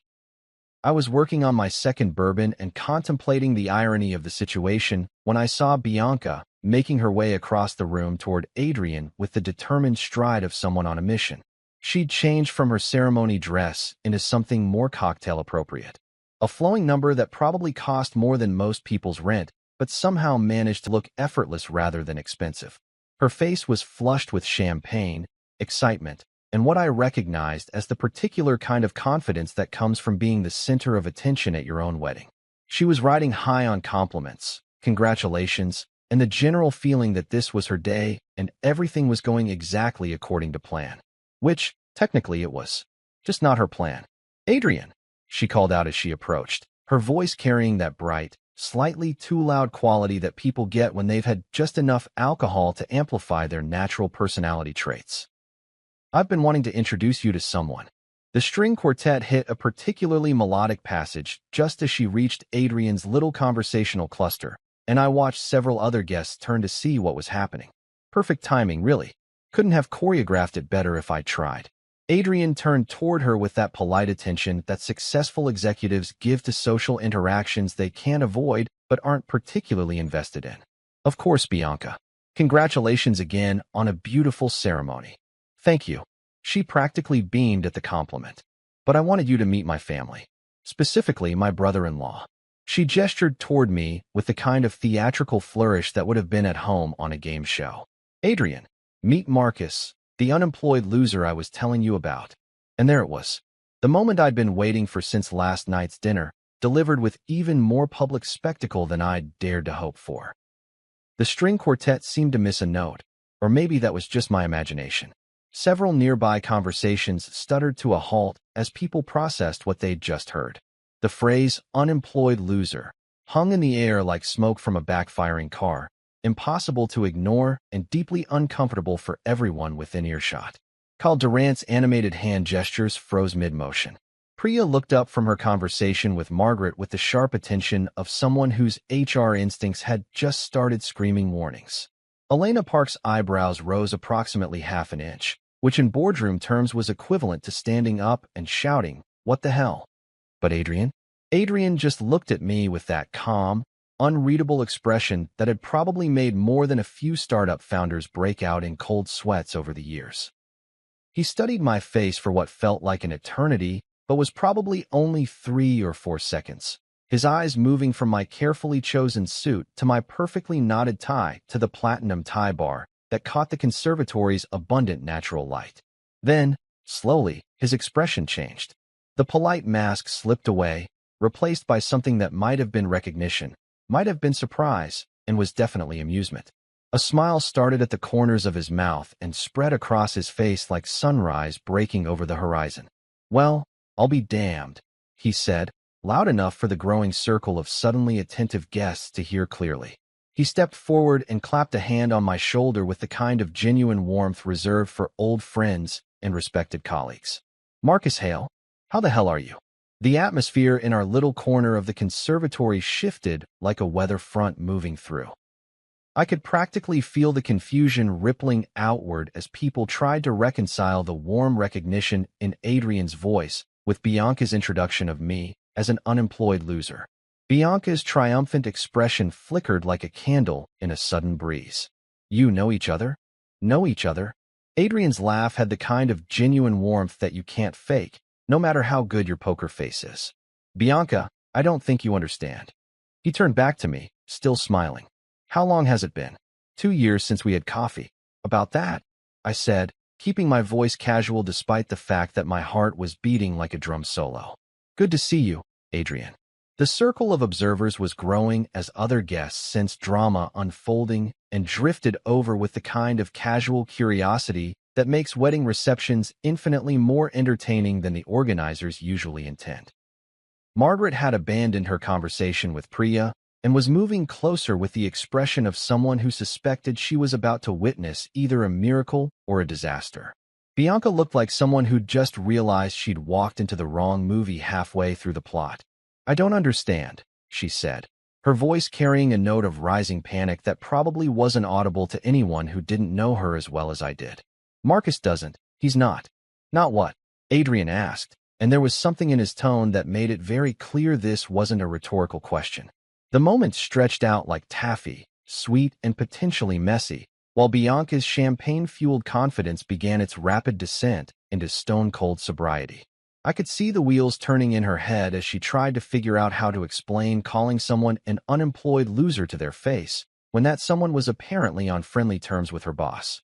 I was working on my second bourbon and contemplating the irony of the situation when I saw Bianca making her way across the room toward Adrian with the determined stride of someone on a mission. She'd changed from her ceremony dress into something more cocktail appropriate. A flowing number that probably cost more than most people's rent, but somehow managed to look effortless rather than expensive. Her face was flushed with champagne, excitement, and what I recognized as the particular kind of confidence that comes from being the center of attention at your own wedding. She was riding high on compliments, congratulations, and the general feeling that this was her day and everything was going exactly according to plan. Which, technically it was. Just not her plan. "Adrian," she called out as she approached, her voice carrying that bright, slightly too loud quality that people get when they've had just enough alcohol to amplify their natural personality traits. "I've been wanting to introduce you to someone." The string quartet hit a particularly melodic passage just as she reached Adrian's little conversational cluster, and I watched several other guests turn to see what was happening. Perfect timing, really. Couldn't have choreographed it better if I tried. Adrian turned toward her with that polite attention that successful executives give to social interactions they can't avoid but aren't particularly invested in. "Of course, Bianca. Congratulations again on a beautiful ceremony." "Thank you." She practically beamed at the compliment. "But I wanted you to meet my family. Specifically, my brother-in-law." She gestured toward me with the kind of theatrical flourish that would have been at home on a game show. "Adrian, meet Marcus, the unemployed loser I was telling you about." And there it was. The moment I'd been waiting for since last night's dinner, delivered with even more public spectacle than I'd dared to hope for. The string quartet seemed to miss a note, or maybe that was just my imagination. Several nearby conversations stuttered to a halt as people processed what they'd just heard. The phrase "unemployed loser" hung in the air like smoke from a backfiring car, impossible to ignore and deeply uncomfortable for everyone within earshot. Carl Durant's animated hand gestures froze mid-motion. Priya looked up from her conversation with Margaret with the sharp attention of someone whose HR instincts had just started screaming warnings. Elena Park's eyebrows rose approximately half an inch, which in boardroom terms was equivalent to standing up and shouting, "What the hell?" But Adrian? Adrian just looked at me with that calm, unreadable expression that had probably made more than a few startup founders break out in cold sweats over the years. He studied my face for what felt like an eternity, but was probably only 3 or 4 seconds. His eyes moving from my carefully chosen suit to my perfectly knotted tie to the platinum tie bar that caught the conservatory's abundant natural light. Then, slowly, his expression changed. The polite mask slipped away, replaced by something that might have been recognition, might have been surprise, and was definitely amusement. A smile started at the corners of his mouth and spread across his face like sunrise breaking over the horizon. "Well, I'll be damned," he said, loud enough for the growing circle of suddenly attentive guests to hear clearly. He stepped forward and clapped a hand on my shoulder with the kind of genuine warmth reserved for old friends and respected colleagues. "Marcus Hale, how the hell are you?" The atmosphere in our little corner of the conservatory shifted like a weather front moving through. I could practically feel the confusion rippling outward as people tried to reconcile the warm recognition in Adrian's voice with Bianca's introduction of me as an unemployed loser. Bianca's triumphant expression flickered like a candle in a sudden breeze. "You know each other?" "Know each other?" Adrian's laugh had the kind of genuine warmth that you can't fake, no matter how good your poker face is. "Bianca, I don't think you understand." He turned back to me, still smiling. "How long has it been?" 2 years since we had coffee." "About that," I said, keeping my voice casual despite the fact that my heart was beating like a drum solo. "Good to see you, Adrian." The circle of observers was growing as other guests sensed drama unfolding and drifted over with the kind of casual curiosity that makes wedding receptions infinitely more entertaining than the organizers usually intend. Margaret had abandoned her conversation with Priya and was moving closer with the expression of someone who suspected she was about to witness either a miracle or a disaster. Bianca looked like someone who'd just realized she'd walked into the wrong movie halfway through the plot. "I don't understand," she said, her voice carrying a note of rising panic that probably wasn't audible to anyone who didn't know her as well as I did. "Marcus doesn't. He's not." "Not what?" Adrian asked, and there was something in his tone that made it very clear this wasn't a rhetorical question. The moment stretched out like taffy, sweet and potentially messy, while Bianca's champagne-fueled confidence began its rapid descent into stone-cold sobriety. I could see the wheels turning in her head as she tried to figure out how to explain calling someone an unemployed loser to their face, when that someone was apparently on friendly terms with her boss.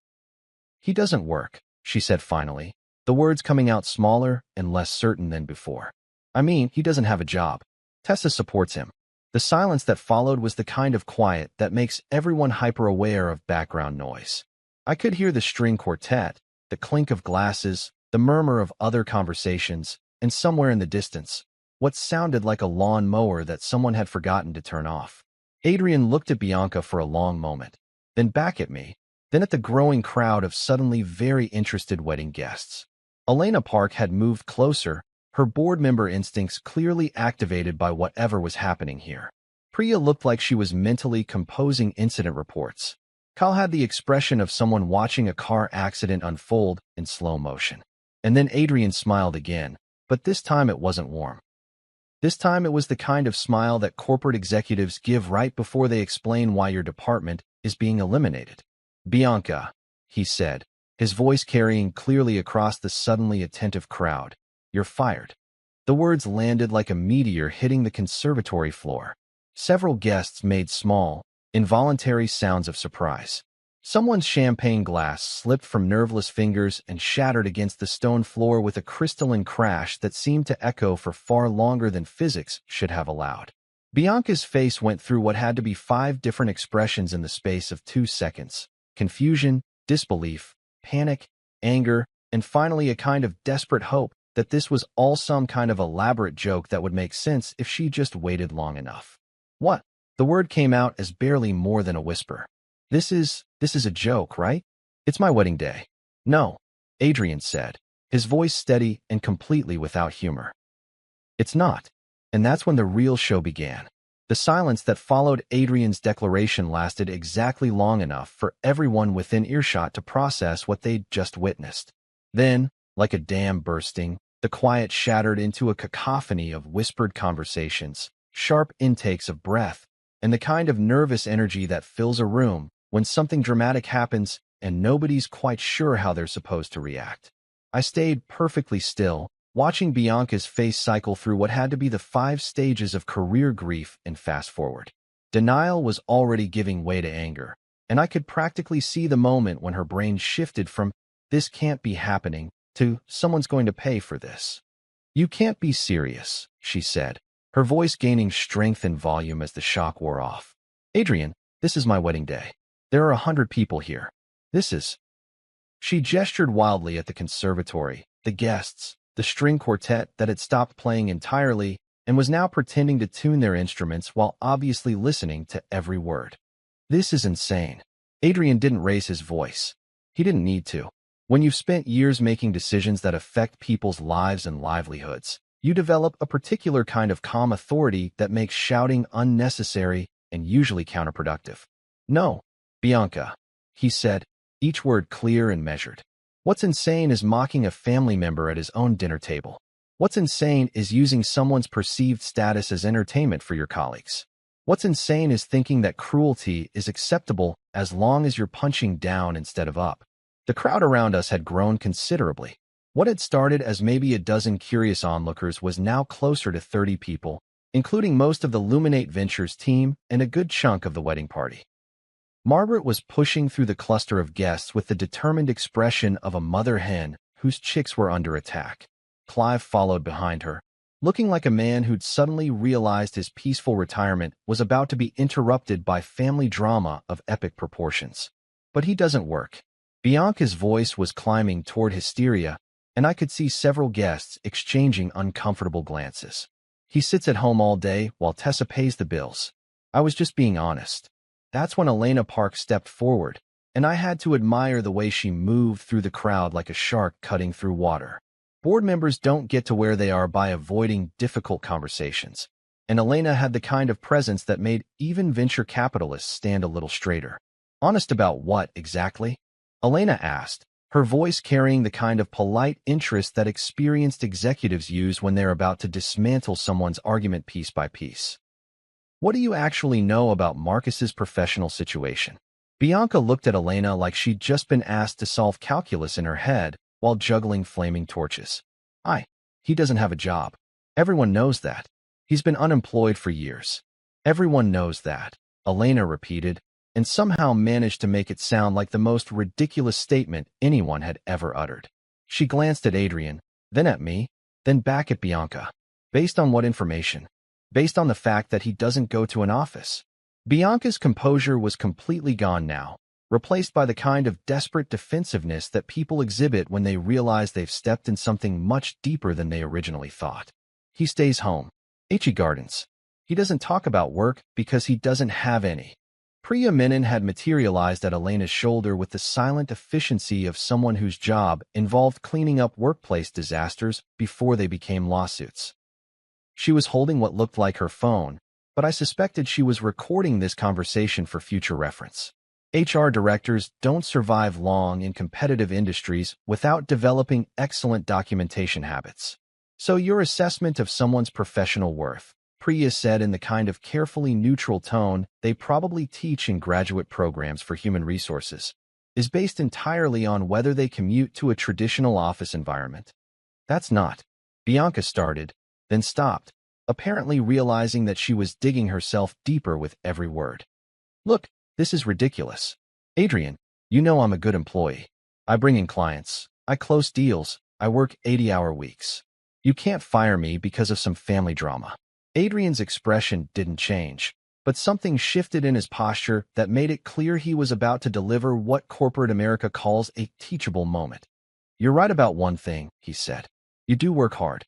"He doesn't work," she said finally, the words coming out smaller and less certain than before. "I mean, he doesn't have a job. Tessa supports him." The silence that followed was the kind of quiet that makes everyone hyper-aware of background noise. I could hear the string quartet, the clink of glasses, the murmur of other conversations, and somewhere in the distance, what sounded like a lawn mower that someone had forgotten to turn off. Adrian looked at Bianca for a long moment, then back at me, then at the growing crowd of suddenly very interested wedding guests. Elena Park had moved closer, her board member instincts clearly activated by whatever was happening here. Priya looked like she was mentally composing incident reports. Kyle had the expression of someone watching a car accident unfold in slow motion. And then Adrian smiled again, but this time it wasn't warm. This time it was the kind of smile that corporate executives give right before they explain why your department is being eliminated. "Bianca," he said, his voice carrying clearly across the suddenly attentive crowd, "you're fired." The words landed like a meteor hitting the conservatory floor. Several guests made small, involuntary sounds of surprise. Someone's champagne glass slipped from nerveless fingers and shattered against the stone floor with a crystalline crash that seemed to echo for far longer than physics should have allowed. Bianca's face went through what had to be 5 different expressions in the space of 2 seconds: confusion, disbelief, panic, anger, and finally a kind of desperate hope that this was all some kind of elaborate joke that would make sense if she just waited long enough. "What?" The word came out as barely more than a whisper. This is a joke, right? It's my wedding day." "No," Adrian said, his voice steady and completely without humor. "It's not." And that's when the real show began. The silence that followed Adrian's declaration lasted exactly long enough for everyone within earshot to process what they'd just witnessed. Then, like a dam bursting, the quiet shattered into a cacophony of whispered conversations, sharp intakes of breath, and the kind of nervous energy that fills a room when something dramatic happens and nobody's quite sure how they're supposed to react. I stayed perfectly still, watching Bianca's face cycle through what had to be the 5 stages of career grief and fast forward. Denial was already giving way to anger, and I could practically see the moment when her brain shifted from "this can't be happening" to "someone's going to pay for this." "You can't be serious," she said, her voice gaining strength and volume as the shock wore off. "Adrian, this is my wedding day. There are 100 people here. This is..." She gestured wildly at the conservatory, the guests, the string quartet that had stopped playing entirely and was now pretending to tune their instruments while obviously listening to every word. "This is insane." Adrian didn't raise his voice. He didn't need to. When you've spent years making decisions that affect people's lives and livelihoods, you develop a particular kind of calm authority that makes shouting unnecessary and usually counterproductive. "No, Bianca," he said, each word clear and measured. "What's insane is mocking a family member at his own dinner table. What's insane is using someone's perceived status as entertainment for your colleagues. What's insane is thinking that cruelty is acceptable as long as you're punching down instead of up." The crowd around us had grown considerably. What had started as maybe a dozen curious onlookers was now closer to 30 people, including most of the Luminate Ventures team and a good chunk of the wedding party. Margaret was pushing through the cluster of guests with the determined expression of a mother hen whose chicks were under attack. Clive followed behind her, looking like a man who'd suddenly realized his peaceful retirement was about to be interrupted by family drama of epic proportions. "But he doesn't work." Bianca's voice was climbing toward hysteria, and I could see several guests exchanging uncomfortable glances. "He sits at home all day while Tessa pays the bills." I was just being honest. That's when Elena Park stepped forward, and I had to admire the way she moved through the crowd like a shark cutting through water. Board members don't get to where they are by avoiding difficult conversations, and Elena had the kind of presence that made even venture capitalists stand a little straighter. "Honest about what, exactly?" Elena asked, her voice carrying the kind of polite interest that experienced executives use when they're about to dismantle someone's argument piece by piece. "What do you actually know about Marcus's professional situation?" Bianca looked at Elena like she'd just been asked to solve calculus in her head, while juggling flaming torches. He doesn't have a job. Everyone knows that. He's been unemployed for years. Everyone knows that, Elena repeated, and somehow managed to make it sound like the most ridiculous statement anyone had ever uttered. She glanced at Adrian, then at me, then back at Bianca. Based on what information? Based on the fact that he doesn't go to an office. Bianca's composure was completely gone now, replaced by the kind of desperate defensiveness that people exhibit when they realize they've stepped in something much deeper than they originally thought. He stays home. H.E. Gardens. He doesn't talk about work because he doesn't have any. Priya Menon had materialized at Elena's shoulder with the silent efficiency of someone whose job involved cleaning up workplace disasters before they became lawsuits. She was holding what looked like her phone, but I suspected she was recording this conversation for future reference. HR directors don't survive long in competitive industries without developing excellent documentation habits. So your assessment of someone's professional worth, Priya said in the kind of carefully neutral tone they probably teach in graduate programs for human resources, is based entirely on whether they commute to a traditional office environment. That's not. Bianca started, then stopped, apparently realizing that she was digging herself deeper with every word. Look, this is ridiculous. Adrian, you know I'm a good employee. I bring in clients. I close deals. I work 80-hour weeks. You can't fire me because of some family drama. Adrian's expression didn't change, but something shifted in his posture that made it clear he was about to deliver what corporate America calls a teachable moment. You're right about one thing, he said. You do work hard.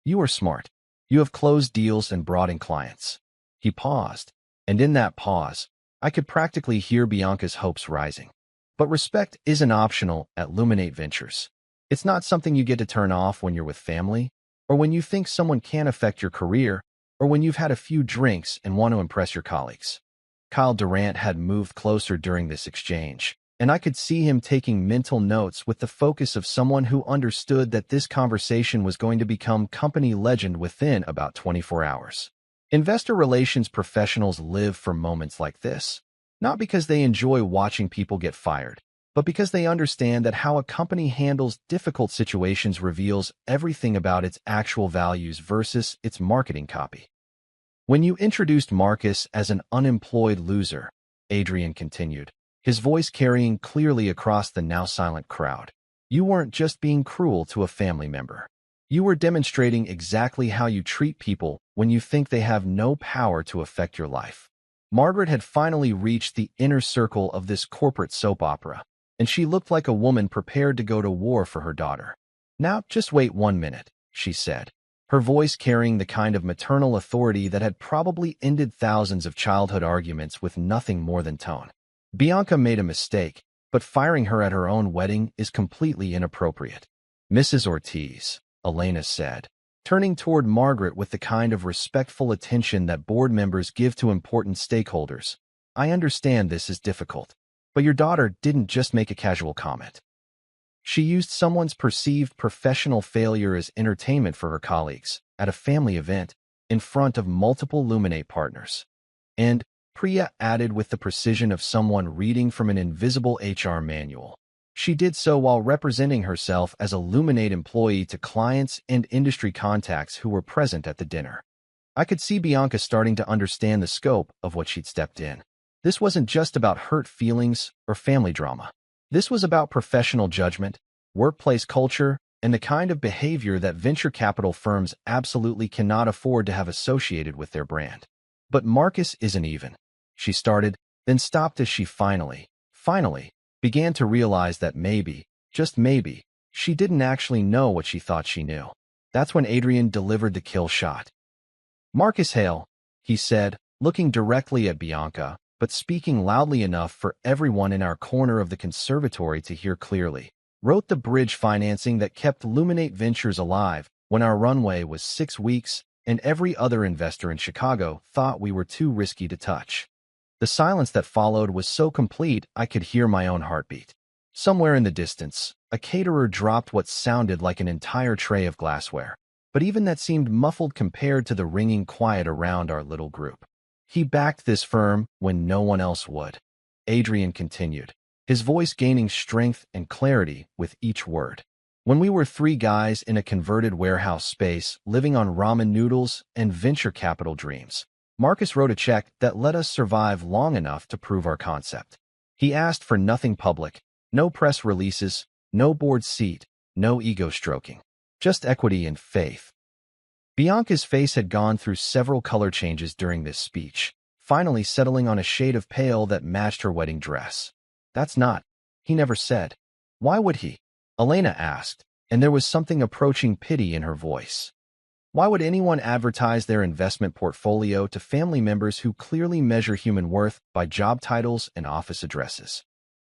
You are smart. You have closed deals and brought in clients. He paused, and in that pause, I could practically hear Bianca's hopes rising. But respect isn't optional at Luminate Ventures. It's not something you get to turn off when you're with family, or when you think someone can affect your career, or when you've had a few drinks and want to impress your colleagues. Kyle Durant had moved closer during this exchange, and I could see him taking mental notes with the focus of someone who understood that this conversation was going to become company legend within about 24 hours. Investor relations professionals live for moments like this, not because they enjoy watching people get fired, but because they understand that how a company handles difficult situations reveals everything about its actual values versus its marketing copy. When you introduced Marcus as an unemployed loser, Adrian continued, his voice carrying clearly across the now silent crowd, you weren't just being cruel to a family member. You were demonstrating exactly how you treat people when you think they have no power to affect your life. Margaret had finally reached the inner circle of this corporate soap opera, and she looked like a woman prepared to go to war for her daughter. Now, just wait 1 minute, she said, her voice carrying the kind of maternal authority that had probably ended thousands of childhood arguments with nothing more than tone. Bianca made a mistake, but firing her at her own wedding is completely inappropriate. Mrs. Ortiz, Elena said, turning toward Margaret with the kind of respectful attention that board members give to important stakeholders. I understand this is difficult, but your daughter didn't just make a casual comment. She used someone's perceived professional failure as entertainment for her colleagues at a family event in front of multiple Luminate partners. And, Priya added with the precision of someone reading from an invisible HR manual, she did so while representing herself as a Luminate employee to clients and industry contacts who were present at the dinner. I could see Bianca starting to understand the scope of what she'd stepped in. This wasn't just about hurt feelings or family drama. This was about professional judgment, workplace culture, and the kind of behavior that venture capital firms absolutely cannot afford to have associated with their brand. But Marcus isn't even. She started, then stopped as she finally, began to realize that maybe, just maybe, she didn't actually know what she thought she knew. That's when Adrian delivered the kill shot. Marcus Hale, he said, looking directly at Bianca, but speaking loudly enough for everyone in our corner of the conservatory to hear clearly, wrote the bridge financing that kept Luminate Ventures alive when our runway was 6 weeks and every other investor in Chicago thought we were too risky to touch. The silence that followed was so complete I could hear my own heartbeat. Somewhere in the distance, a caterer dropped what sounded like an entire tray of glassware, but even that seemed muffled compared to the ringing quiet around our little group. He backed this firm when no one else would. Adrian continued, his voice gaining strength and clarity with each word. When we were three guys in a converted warehouse space, living on ramen noodles and venture capital dreams, Marcus wrote a check that let us survive long enough to prove our concept. He asked for nothing public, no press releases, no board seat, no ego stroking, just equity and faith. Bianca's face had gone through several color changes during this speech, finally settling on a shade of pale that matched her wedding dress. That's not, he never said. Why would he? Elena asked, and there was something approaching pity in her voice. Why would anyone advertise their investment portfolio to family members who clearly measure human worth by job titles and office addresses?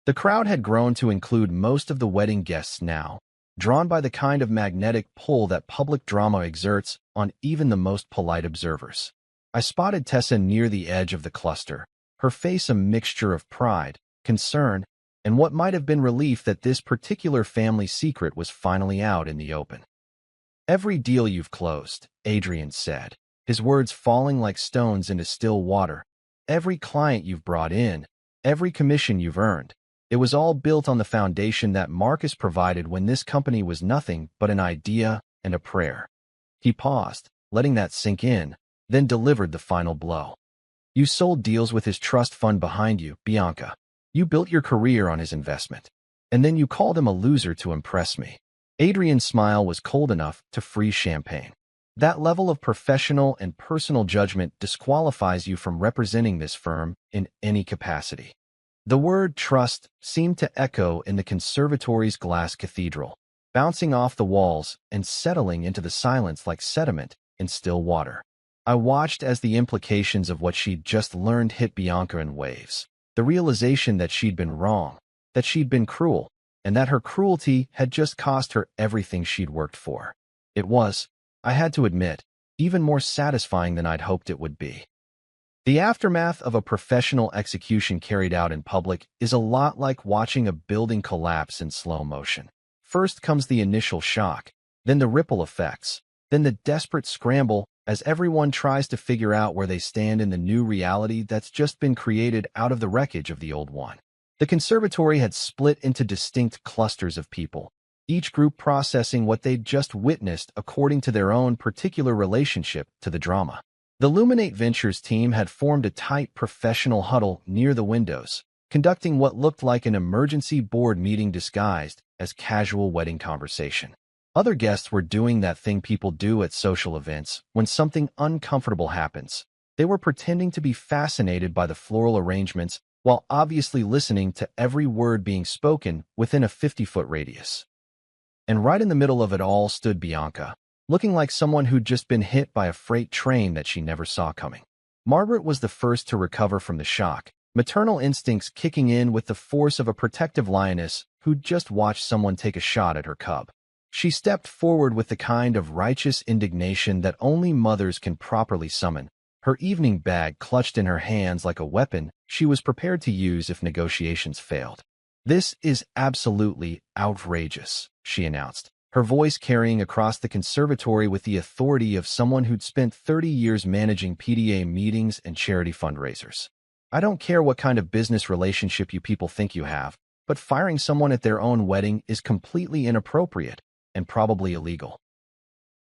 The crowd had grown to include most of the wedding guests now, drawn by the kind of magnetic pull that public drama exerts on even the most polite observers. I spotted Tessa near the edge of the cluster, her face a mixture of pride, concern, and what might have been relief that this particular family secret was finally out in the open. Every deal you've closed, Adrian said, his words falling like stones into still water. Every client you've brought in, every commission you've earned, it was all built on the foundation that Marcus provided when this company was nothing but an idea and a prayer. He paused, letting that sink in, then delivered the final blow. You sold deals with his trust fund behind you, Bianca. You built your career on his investment. And then you called him a loser to impress me. Adrian's smile was cold enough to freeze champagne. That level of professional and personal judgment disqualifies you from representing this firm in any capacity. The word trust seemed to echo in the conservatory's glass cathedral, bouncing off the walls and settling into the silence like sediment in still water. I watched as the implications of what she'd just learned hit Bianca in waves. The realization that she'd been wrong, that she'd been cruel, and that her cruelty had just cost her everything she'd worked for. It was, I had to admit, even more satisfying than I'd hoped it would be. The aftermath of a professional execution carried out in public is a lot like watching a building collapse in slow motion. First comes the initial shock, then the ripple effects, then the desperate scramble as everyone tries to figure out where they stand in the new reality that's just been created out of the wreckage of the old one. The conservatory had split into distinct clusters of people, each group processing what they'd just witnessed according to their own particular relationship to the drama. The Luminate Ventures team had formed a tight professional huddle near the windows, conducting what looked like an emergency board meeting disguised as casual wedding conversation. Other guests were doing that thing people do at social events when something uncomfortable happens. They were pretending to be fascinated by the floral arrangements while obviously listening to every word being spoken within a 50-foot radius. And right in the middle of it all stood Bianca, looking like someone who'd just been hit by a freight train that she never saw coming. Margaret was the first to recover from the shock, maternal instincts kicking in with the force of a protective lioness who'd just watched someone take a shot at her cub. She stepped forward with the kind of righteous indignation that only mothers can properly summon, her evening bag clutched in her hands like a weapon she was prepared to use if negotiations failed. "This is absolutely outrageous," she announced, her voice carrying across the conservatory with the authority of someone who'd spent 30 years managing PDA meetings and charity fundraisers. "I don't care what kind of business relationship you people think you have, but firing someone at their own wedding is completely inappropriate and probably illegal."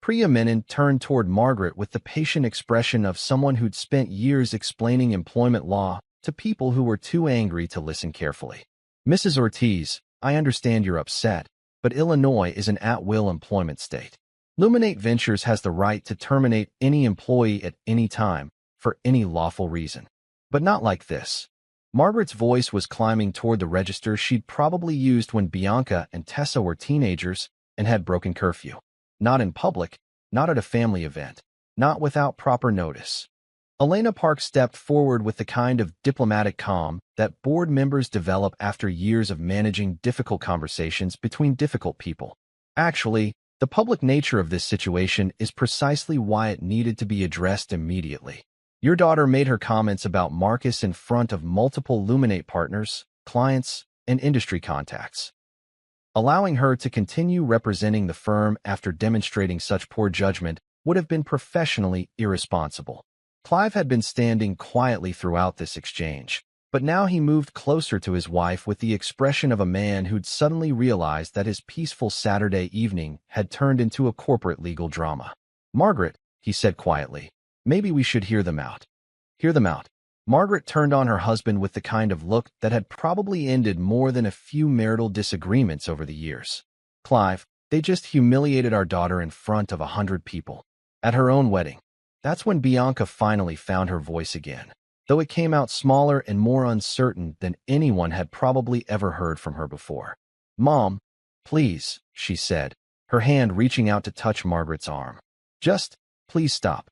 Priya Menon turned toward Margaret with the patient expression of someone who'd spent years explaining employment law to people who were too angry to listen carefully. "Mrs. Ortiz, I understand you're upset, but Illinois is an at-will employment state. Luminate Ventures has the right to terminate any employee at any time for any lawful reason. But not like this." Margaret's voice was climbing toward the register she'd probably used when Bianca and Tessa were teenagers and had broken curfew. Not in public, not at a family event, not without proper notice. Elena Park stepped forward with the kind of diplomatic calm that board members develop after years of managing difficult conversations between difficult people. "Actually, the public nature of this situation is precisely why it needed to be addressed immediately. Your daughter made her comments about Marcus in front of multiple Luminate partners, clients, and industry contacts. Allowing her to continue representing the firm after demonstrating such poor judgment would have been professionally irresponsible." Clive had been standing quietly throughout this exchange, But now he moved closer to his wife with the expression of a man who'd suddenly realized that his peaceful Saturday evening had turned into a corporate legal drama. "Margaret," he said quietly, "maybe we should hear them out." Hear them out. Margaret turned on her husband with the kind of look that had probably ended more than a few marital disagreements over the years. "Clive, they just humiliated our daughter in front of 100 people. At her own wedding." That's when Bianca finally found her voice again, though it came out smaller and more uncertain than anyone had probably ever heard from her before. "Mom, please," she said, her hand reaching out to touch Margaret's arm. "Just, please stop."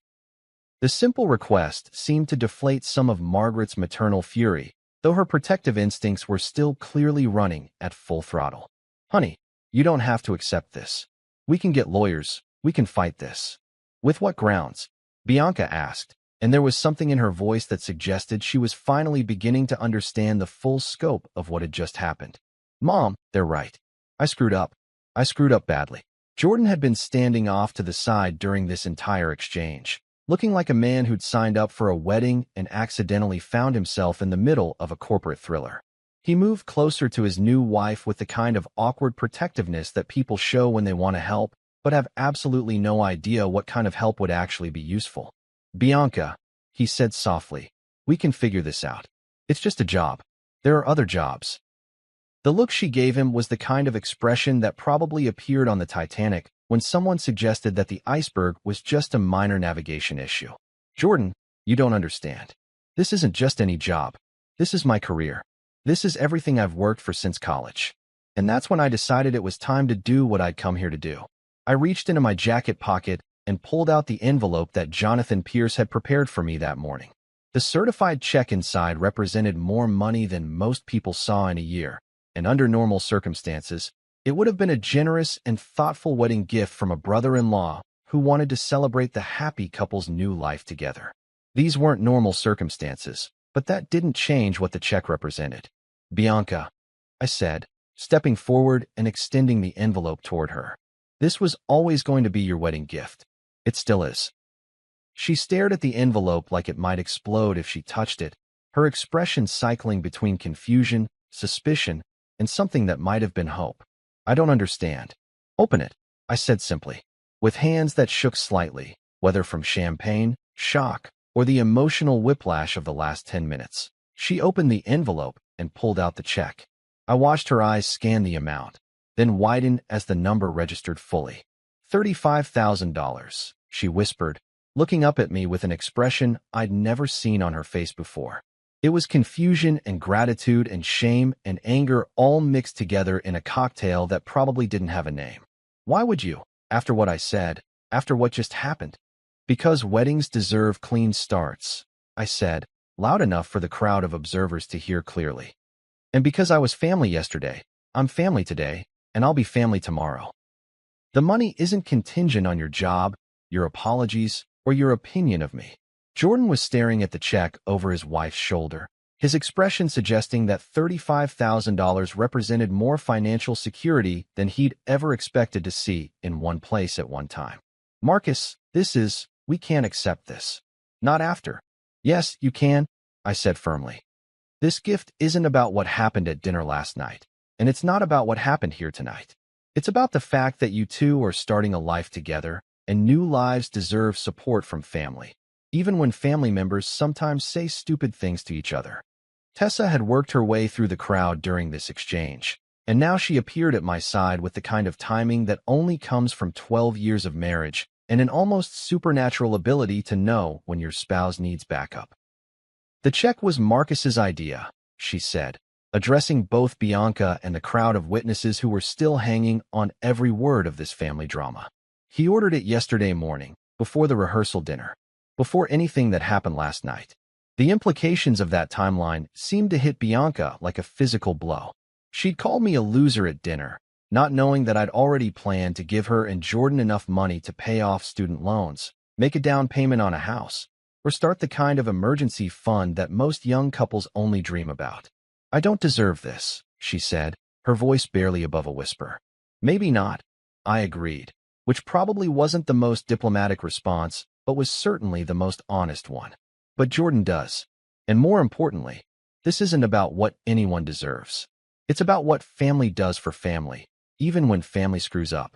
The simple request seemed to deflate some of Margaret's maternal fury, though her protective instincts were still clearly running at full throttle. "Honey, you don't have to accept this. We can get lawyers. We can fight this." "With what grounds?" Bianca asked, and there was something in her voice that suggested she was finally beginning to understand the full scope of what had just happened. "Mom, they're right. I screwed up. I screwed up badly." Jordan had been standing off to the side during this entire exchange, looking like a man who'd signed up for a wedding and accidentally found himself in the middle of a corporate thriller. He moved closer to his new wife with the kind of awkward protectiveness that people show when they want to help, but have absolutely no idea what kind of help would actually be useful. "Bianca," he said softly, "we can figure this out. It's just a job. There are other jobs." The look she gave him was the kind of expression that probably appeared on the Titanic when someone suggested that the iceberg was just a minor navigation issue. "Jordan, you don't understand. This isn't just any job. This is my career. This is everything I've worked for since college." And that's when I decided it was time to do what I'd come here to do. I reached into my jacket pocket and pulled out the envelope that Jonathan Pierce had prepared for me that morning. The certified check inside represented more money than most people saw in a year, and under normal circumstances, it would have been a generous and thoughtful wedding gift from a brother-in-law who wanted to celebrate the happy couple's new life together. These weren't normal circumstances, but that didn't change what the check represented. "Bianca," I said, stepping forward and extending the envelope toward her. "This was always going to be your wedding gift. It still is." She stared at the envelope like it might explode if she touched it, her expression cycling between confusion, suspicion, and something that might have been hope. "I don't understand." "Open it," I said simply, with hands that shook slightly, whether from champagne, shock, or the emotional whiplash of the last 10 minutes. She opened the envelope and pulled out the check. I watched her eyes scan the amount, then widen as the number registered fully. $35,000, she whispered, looking up at me with an expression I'd never seen on her face before. It was confusion and gratitude and shame and anger all mixed together in a cocktail that probably didn't have a name. "Why would you? After what I said, after what just happened?" "Because weddings deserve clean starts," I said, loud enough for the crowd of observers to hear clearly. "And because I was family yesterday, I'm family today, and I'll be family tomorrow. The money isn't contingent on your job, your apologies, or your opinion of me." Jordan was staring at the check over his wife's shoulder, his expression suggesting that $35,000 represented more financial security than he'd ever expected to see in one place at one time. "Marcus, we can't accept this. Not after." "Yes, you can," I said firmly. "This gift isn't about what happened at dinner last night, and it's not about what happened here tonight. It's about the fact that you two are starting a life together, and new lives deserve support from family, even when family members sometimes say stupid things to each other." Tessa had worked her way through the crowd during this exchange, and now she appeared at my side with the kind of timing that only comes from 12 years of marriage and an almost supernatural ability to know when your spouse needs backup. "The check was Marcus's idea," she said, addressing both Bianca and the crowd of witnesses who were still hanging on every word of this family drama. "He ordered it yesterday morning, before the rehearsal dinner, before anything that happened last night." The implications of that timeline seemed to hit Bianca like a physical blow. She'd called me a loser at dinner, not knowing that I'd already planned to give her and Jordan enough money to pay off student loans, make a down payment on a house, or start the kind of emergency fund that most young couples only dream about. "I don't deserve this," she said, her voice barely above a whisper. "Maybe not," I agreed, which probably wasn't the most diplomatic response, but was certainly the most honest one. "But Jordan does. And more importantly, This isn't about what anyone deserves. It's about what family does for family, even when family screws up.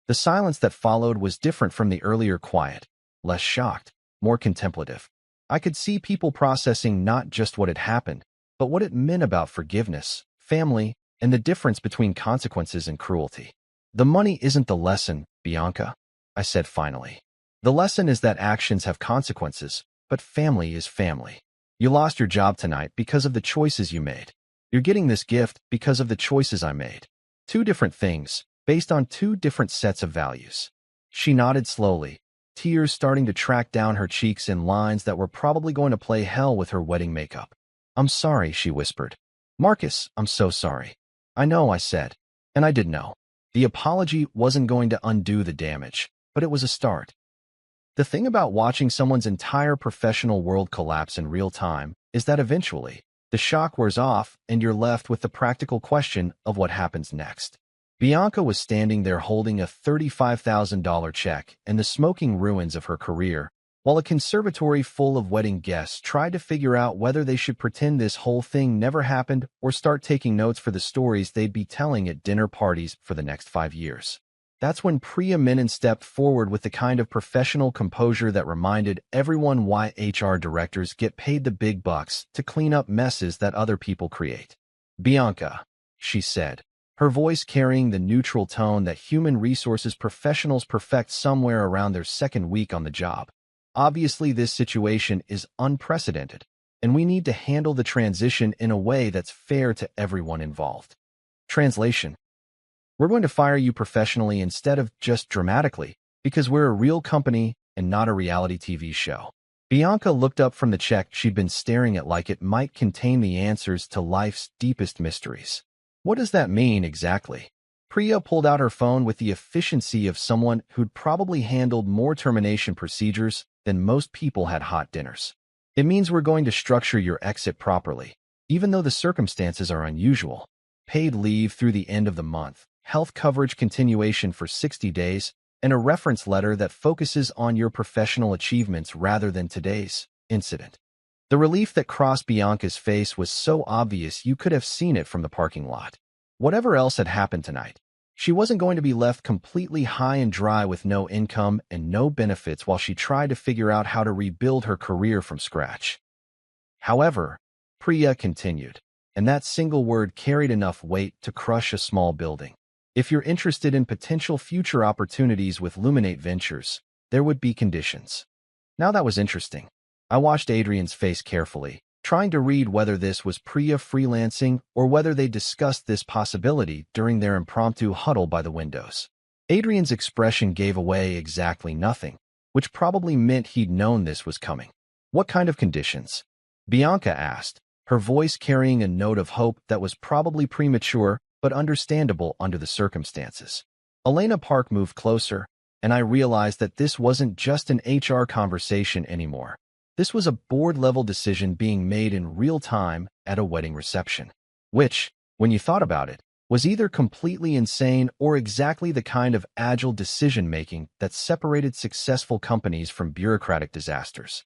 The silence that followed was different from the earlier quiet, less shocked, more contemplative. I could see people processing not just what had happened, but what it meant about forgiveness, family, and the difference between consequences and cruelty. The money isn't the lesson, Bianca, I said finally. The lesson is that actions have consequences, but family is family. You lost your job tonight because of the choices you made. You're getting this gift because of the choices I made. Two different things, based on two different sets of values. She nodded slowly, tears starting to track down her cheeks in lines that were probably going to play hell with her wedding makeup. I'm sorry, she whispered. Marcus, I'm so sorry. I know, I said. And I did know. The apology wasn't going to undo the damage, but it was a start. The thing about watching someone's entire professional world collapse in real time is that eventually, the shock wears off and you're left with the practical question of what happens next. Bianca was standing there holding a $35,000 check and the smoking ruins of her career, while a conservatory full of wedding guests tried to figure out whether they should pretend this whole thing never happened or start taking notes for the stories they'd be telling at dinner parties for the next 5 years. That's when Priya Menon stepped forward with the kind of professional composure that reminded everyone why HR directors get paid the big bucks to clean up messes that other people create. Bianca, she said, her voice carrying the neutral tone that human resources professionals perfect somewhere around their second week on the job. Obviously, this situation is unprecedented, and we need to handle the transition in a way that's fair to everyone involved. Translation. We're going to fire you professionally instead of just dramatically, because we're a real company and not a reality TV show. Bianca looked up from the check she'd been staring at like it might contain the answers to life's deepest mysteries. What does that mean exactly? Priya pulled out her phone with the efficiency of someone who'd probably handled more termination procedures than most people had hot dinners. It means we're going to structure your exit properly, even though the circumstances are unusual. Paid leave through the end of the month, health coverage continuation for 60 days, and a reference letter that focuses on your professional achievements rather than today's incident. The relief that crossed Bianca's face was so obvious you could have seen it from the parking lot. Whatever else had happened tonight, she wasn't going to be left completely high and dry with no income and no benefits while she tried to figure out how to rebuild her career from scratch. However, Priya continued, and that single word carried enough weight to crush a small building. If you're interested in potential future opportunities with Luminate Ventures, there would be conditions. Now that was interesting. I watched Adrian's face carefully, trying to read whether this was Priya freelancing or whether they discussed this possibility during their impromptu huddle by the windows. Adrian's expression gave away exactly nothing, which probably meant he'd known this was coming. What kind of conditions? Bianca asked, her voice carrying a note of hope that was probably premature but understandable under the circumstances. Elena Park moved closer, and I realized that this wasn't just an HR conversation anymore. This was a board-level decision being made in real time at a wedding reception, which, when you thought about it, was either completely insane or exactly the kind of agile decision-making that separated successful companies from bureaucratic disasters.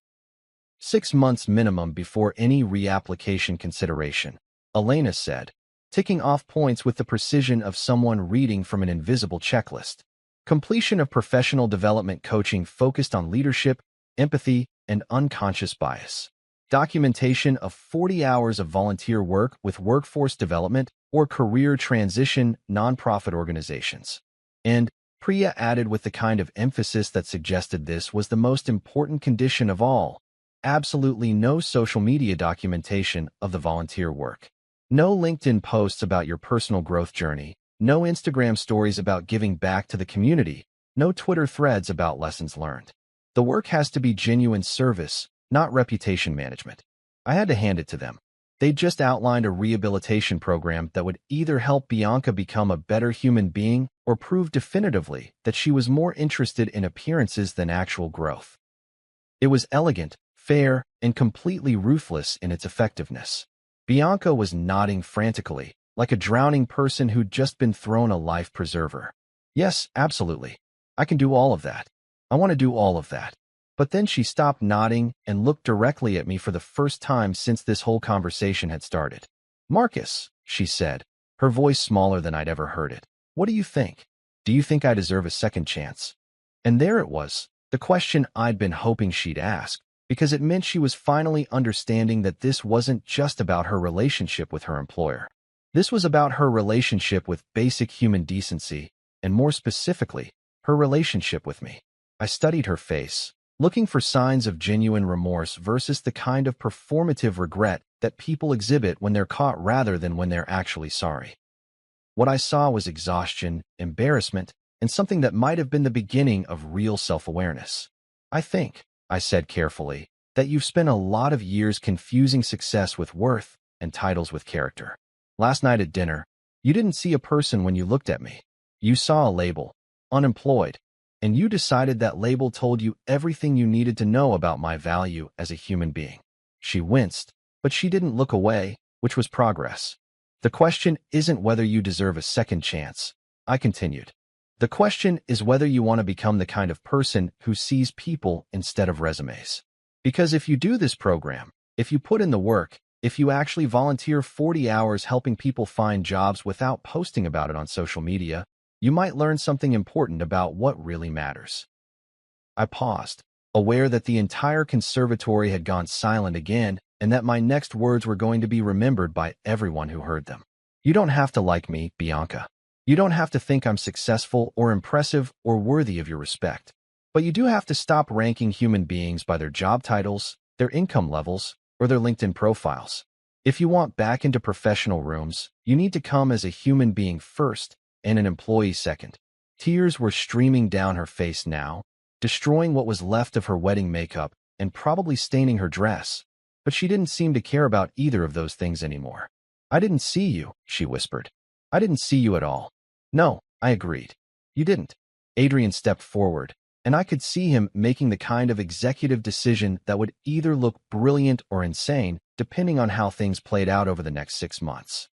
6 months minimum before any reapplication consideration, Elena said, ticking off points with the precision of someone reading from an invisible checklist. Completion of professional development coaching focused on leadership, empathy, and unconscious bias. Documentation of 40 hours of volunteer work with workforce development or career transition nonprofit organizations. And Priya added with the kind of emphasis that suggested this was the most important condition of all. Absolutely no social media documentation of the volunteer work. No LinkedIn posts about your personal growth journey, no Instagram stories about giving back to the community, no Twitter threads about lessons learned. The work has to be genuine service, not reputation management. I had to hand it to them. They just outlined a rehabilitation program that would either help Bianca become a better human being or prove definitively that she was more interested in appearances than actual growth. It was elegant, fair, and completely ruthless in its effectiveness. Bianca was nodding frantically, like a drowning person who'd just been thrown a life preserver. Yes, absolutely. I can do all of that. I want to do all of that. But then she stopped nodding and looked directly at me for the first time since this whole conversation had started. "Marcus," she said, her voice smaller than I'd ever heard it. "What do you think? Do you think I deserve a second chance?" And there it was, the question I'd been hoping she'd ask, because it meant she was finally understanding that this wasn't just about her relationship with her employer. This was about her relationship with basic human decency, and more specifically, her relationship with me. I studied her face, looking for signs of genuine remorse versus the kind of performative regret that people exhibit when they're caught rather than when they're actually sorry. What I saw was exhaustion, embarrassment, and something that might have been the beginning of real self-awareness. "I think," I said carefully, "that you've spent a lot of years confusing success with worth and titles with character. Last night at dinner, you didn't see a person when you looked at me. You saw a label, unemployed, and you decided that label told you everything you needed to know about my value as a human being." She winced, but she didn't look away, which was progress. "The question isn't whether you deserve a second chance," I continued. "The question is whether you want to become the kind of person who sees people instead of resumes. Because if you do this program, if you put in the work, if you actually volunteer 40 hours helping people find jobs without posting about it on social media, you might learn something important about what really matters." I paused, aware that the entire conservatory had gone silent again and that my next words were going to be remembered by everyone who heard them. "You don't have to like me, Bianca. You don't have to think I'm successful or impressive or worthy of your respect. But you do have to stop ranking human beings by their job titles, their income levels, or their LinkedIn profiles. If you want back into professional rooms, you need to come as a human being first and an employee second." Tears were streaming down her face now, destroying what was left of her wedding makeup and probably staining her dress. But she didn't seem to care about either of those things anymore. "I didn't see you," she whispered. "I didn't see you at all." "No," I agreed. "You didn't." Adrian stepped forward, and I could see him making the kind of executive decision that would either look brilliant or insane, depending on how things played out over the next 6 months.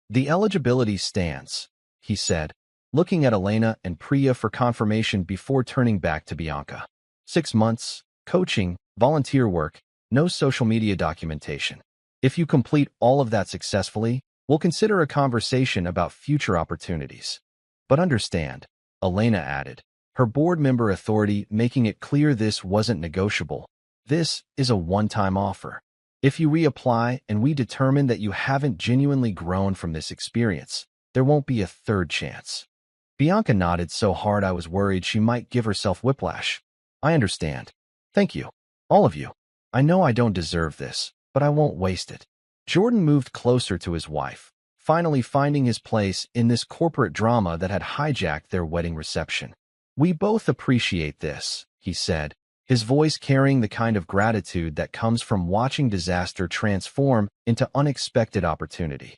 "The eligibility stands," he said, looking at Elena and Priya for confirmation before turning back to Bianca. 6 months, coaching, volunteer work, no social media documentation. If you complete all of that successfully, we'll consider a conversation about future opportunities. But understand," Elena added, her board member authority making it clear this wasn't negotiable. "This is a one-time offer. If you reapply and we determine that you haven't genuinely grown from this experience, there won't be a third chance." Bianca nodded so hard I was worried she might give herself whiplash. "I understand. Thank you. All of you. I know I don't deserve this, but I won't waste it." Jordan moved closer to his wife, finally finding his place in this corporate drama that had hijacked their wedding reception. "We both appreciate this," he said, his voice carrying the kind of gratitude that comes from watching disaster transform into unexpected opportunity.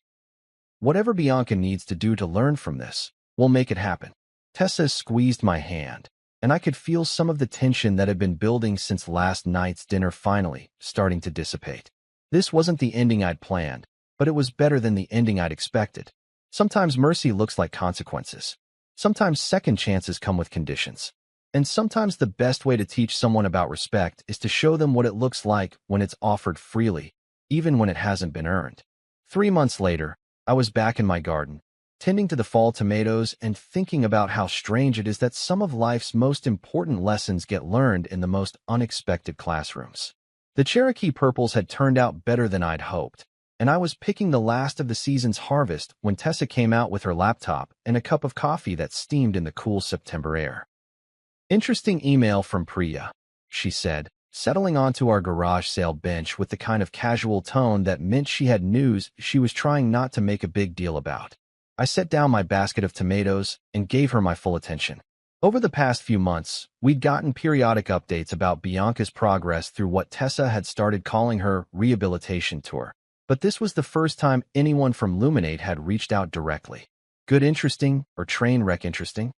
"Whatever Bianca needs to do to learn from this, we'll make it happen." Tessa squeezed my hand, and I could feel some of the tension that had been building since last night's dinner finally starting to dissipate. This wasn't the ending I'd planned, but it was better than the ending I'd expected. Sometimes mercy looks like consequences. Sometimes second chances come with conditions. And sometimes the best way to teach someone about respect is to show them what it looks like when it's offered freely, even when it hasn't been earned. 3 months later, I was back in my garden, tending to the fall tomatoes and thinking about how strange it is that some of life's most important lessons get learned in the most unexpected classrooms. The Cherokee purples had turned out better than I'd hoped, and I was picking the last of the season's harvest when Tessa came out with her laptop and a cup of coffee that steamed in the cool September air. "Interesting email from Priya," she said, settling onto our garage sale bench with the kind of casual tone that meant she had news she was trying not to make a big deal about. I set down my basket of tomatoes and gave her my full attention. Over the past few months, we'd gotten periodic updates about Bianca's progress through what Tessa had started calling her rehabilitation tour. But this was the first time anyone from Luminate had reached out directly. "Good interesting or train wreck interesting?"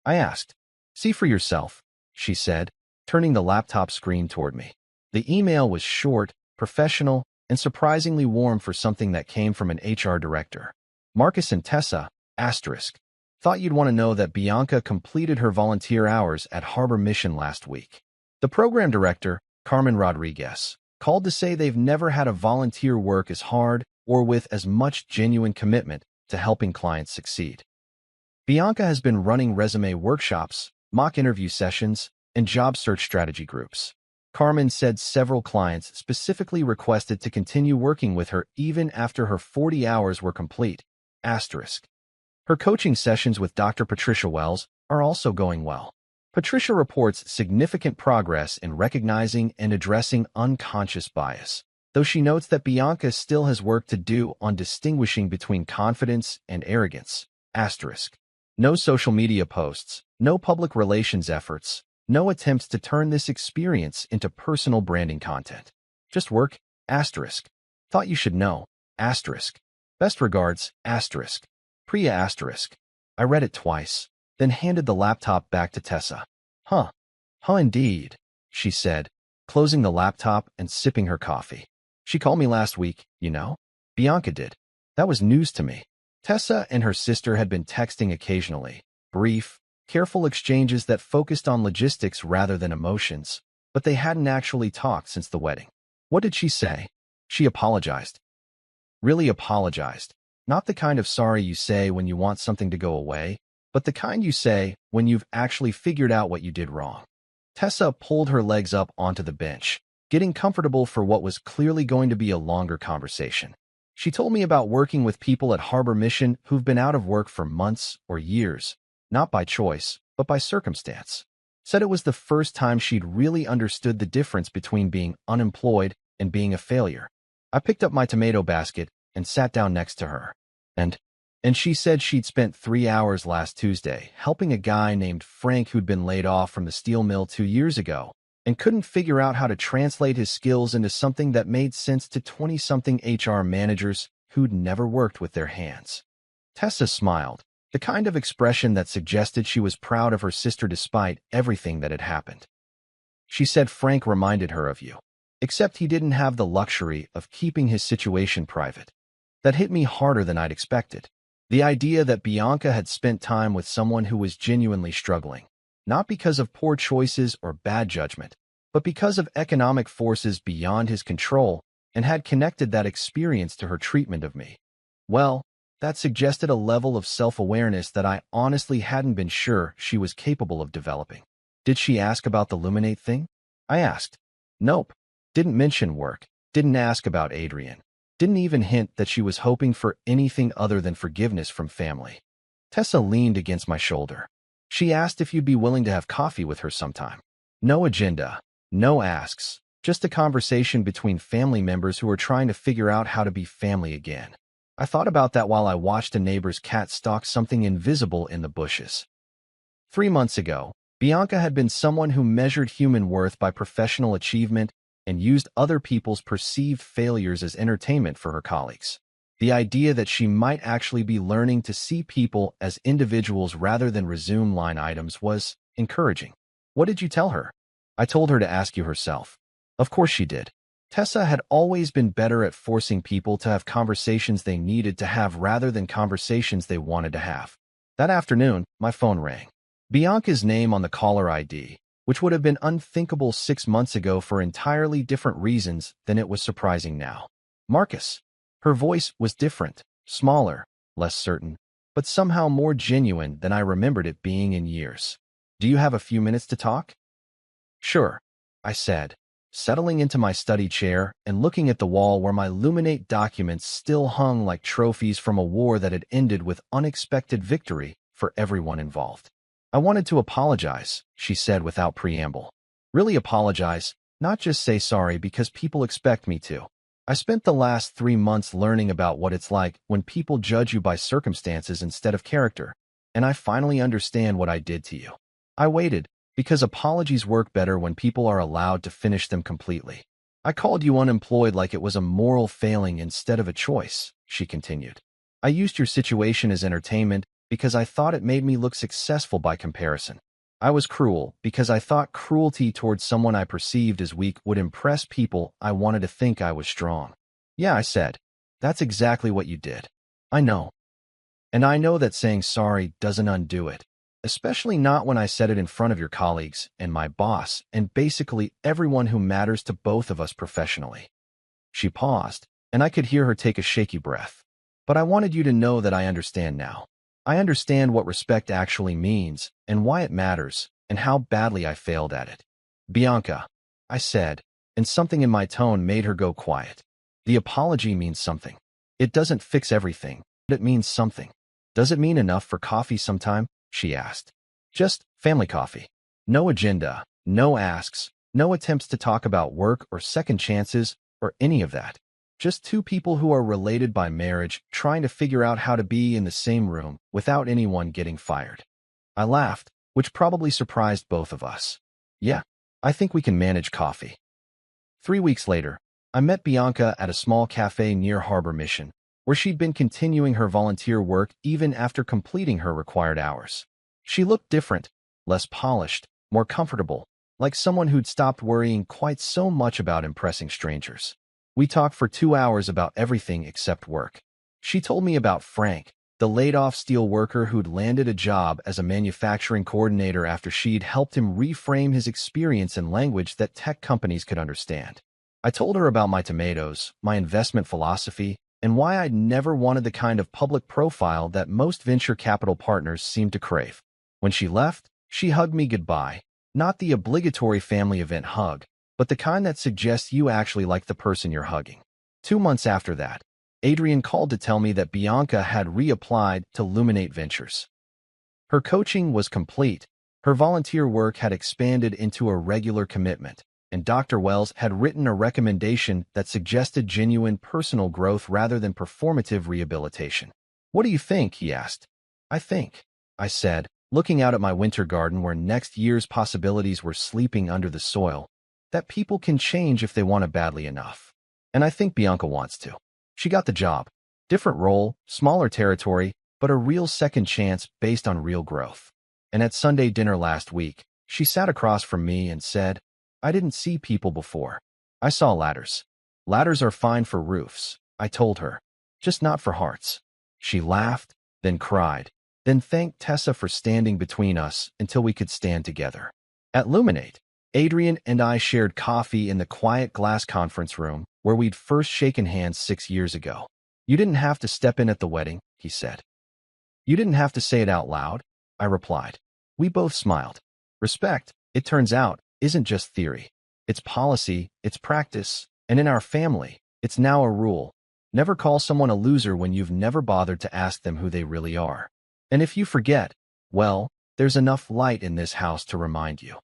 I asked. "See for yourself," she said, turning the laptop screen toward me. The email was short, professional, and surprisingly warm for something that came from an HR director. "Marcus and Tessa, asterisk. Thought you'd want to know that Bianca completed her volunteer hours at Harbor Mission last week. The program director, Carmen Rodriguez, called to say they've never had a volunteer work as hard or with as much genuine commitment to helping clients succeed. Bianca has been running resume workshops, mock interview sessions, and job search strategy groups. Carmen said several clients specifically requested to continue working with her even after her 40 hours were complete. Asterisk. Her coaching sessions with Dr. Patricia Wells are also going well. Patricia reports significant progress in recognizing and addressing unconscious bias, though she notes that Bianca still has work to do on distinguishing between confidence and arrogance. Asterisk. No social media posts, no public relations efforts, no attempts to turn this experience into personal branding content. Just work. Asterisk. Thought you should know. Asterisk. Best regards. Asterisk. Priya asterisk. I read it twice, then handed the laptop back to Tessa. Huh. Huh indeed, she said, closing the laptop and sipping her coffee. She called me last week, you know? Bianca did. That was news to me. Tessa and her sister had been texting occasionally, brief, careful exchanges that focused on logistics rather than emotions, but they hadn't actually talked since the wedding. What did she say? She apologized. Really apologized. Not the kind of sorry you say when you want something to go away, but the kind you say when you've actually figured out what you did wrong. Tessa pulled her legs up onto the bench, getting comfortable for what was clearly going to be a longer conversation. She told me about working with people at Harbor Mission who've been out of work for months or years, not by choice, but by circumstance. Said it was the first time she'd really understood the difference between being unemployed and being a failure. I picked up my tomato basket and sat down next to her. And she said she'd spent 3 hours last Tuesday helping a guy named Frank who'd been laid off from the steel mill 2 years ago and couldn't figure out how to translate his skills into something that made sense to 20-something HR managers who'd never worked with their hands. Tessa smiled, the kind of expression that suggested she was proud of her sister despite everything that had happened. She said Frank reminded her of you, except he didn't have the luxury of keeping his situation private. That hit me harder than I'd expected. The idea that Bianca had spent time with someone who was genuinely struggling, not because of poor choices or bad judgment, but because of economic forces beyond his control, and had connected that experience to her treatment of me. Well, that suggested a level of self-awareness that I honestly hadn't been sure she was capable of developing. Did she ask about the Luminate thing? I asked. Nope. Didn't mention work. Didn't ask about Adrian. Didn't even hint that she was hoping for anything other than forgiveness from family. Tessa leaned against my shoulder. She asked if you'd be willing to have coffee with her sometime. No agenda, no asks, just a conversation between family members who are trying to figure out how to be family again. I thought about that while I watched a neighbor's cat stalk something invisible in the bushes. 3 months ago, Bianca had been someone who measured human worth by professional achievement and used other people's perceived failures as entertainment for her colleagues. The idea that she might actually be learning to see people as individuals rather than resume line items was encouraging. What did you tell her? I told her to ask you herself. Of course she did. Tessa had always been better at forcing people to have conversations they needed to have rather than conversations they wanted to have. That afternoon, my phone rang. Bianca's name on the caller ID, which would have been unthinkable 6 months ago for entirely different reasons than it was surprising now. Marcus. Her voice was different, smaller, less certain, but somehow more genuine than I remembered it being in years. Do you have a few minutes to talk? Sure, I said, settling into my study chair and looking at the wall where my Luminate documents still hung like trophies from a war that had ended with unexpected victory for everyone involved. I wanted to apologize, she said without preamble. Really apologize, not just say sorry because people expect me to. I spent the last 3 months learning about what it's like when people judge you by circumstances instead of character, and I finally understand what I did to you. I waited, because apologies work better when people are allowed to finish them completely. I called you unemployed like it was a moral failing instead of a choice, she continued. I used your situation as entertainment because I thought it made me look successful by comparison. I was cruel because I thought cruelty towards someone I perceived as weak would impress people I wanted to think I was strong. Yeah, I said. That's exactly what you did. I know. And I know that saying sorry doesn't undo it. especially not when I said it in front of your colleagues and my boss and basically everyone who matters to both of us professionally. She paused, and I could hear her take a shaky breath. But I wanted you to know that I understand now. I understand what respect actually means and why it matters and how badly I failed at it. Bianca, I said, and something in my tone made her go quiet. The apology means something. It doesn't fix everything, but it means something. Does it mean enough for coffee sometime? She asked. Just family coffee. No agenda, no asks, no attempts to talk about work or second chances or any of that. Just two people who are related by marriage trying to figure out how to be in the same room without anyone getting fired. I laughed, which probably surprised both of us. Yeah, I think we can manage coffee. 3 weeks later, I met Bianca at a small cafe near Harbor Mission, where she'd been continuing her volunteer work even after completing her required hours. She looked different, less polished, more comfortable, like someone who'd stopped worrying quite so much about impressing strangers. We talked for 2 hours about everything except work. She told me about Frank, the laid-off steel worker who'd landed a job as a manufacturing coordinator after she'd helped him reframe his experience in language that tech companies could understand. I told her about my tomatoes, my investment philosophy, and why I'd never wanted the kind of public profile that most venture capital partners seem to crave. When she left, she hugged me goodbye, not the obligatory family event hug, but the kind that suggests you actually like the person you're hugging. 2 months after that, Adrian called to tell me that Bianca had reapplied to Luminate Ventures. Her coaching was complete, her volunteer work had expanded into a regular commitment, and Dr. Wells had written a recommendation that suggested genuine personal growth rather than performative rehabilitation. What do you think? He asked. I think, I said, looking out at my winter garden where next year's possibilities were sleeping under the soil, that people can change if they want it badly enough. And I think Bianca wants to. She got the job. Different role, smaller territory, but a real second chance based on real growth. And at Sunday dinner last week, she sat across from me and said, I didn't see people before. I saw ladders. Ladders are fine for roofs, I told her, just not for hearts. She laughed, then cried, then thanked Tessa for standing between us until we could stand together. At Luminate, Adrian and I shared coffee in the quiet glass conference room where we'd first shaken hands 6 years ago. You didn't have to step in at the wedding, he said. You didn't have to say it out loud, I replied. We both smiled. Respect, it turns out, isn't just theory. It's policy, it's practice, and in our family, it's now a rule. Never call someone a loser when you've never bothered to ask them who they really are. And if you forget, well, there's enough light in this house to remind you.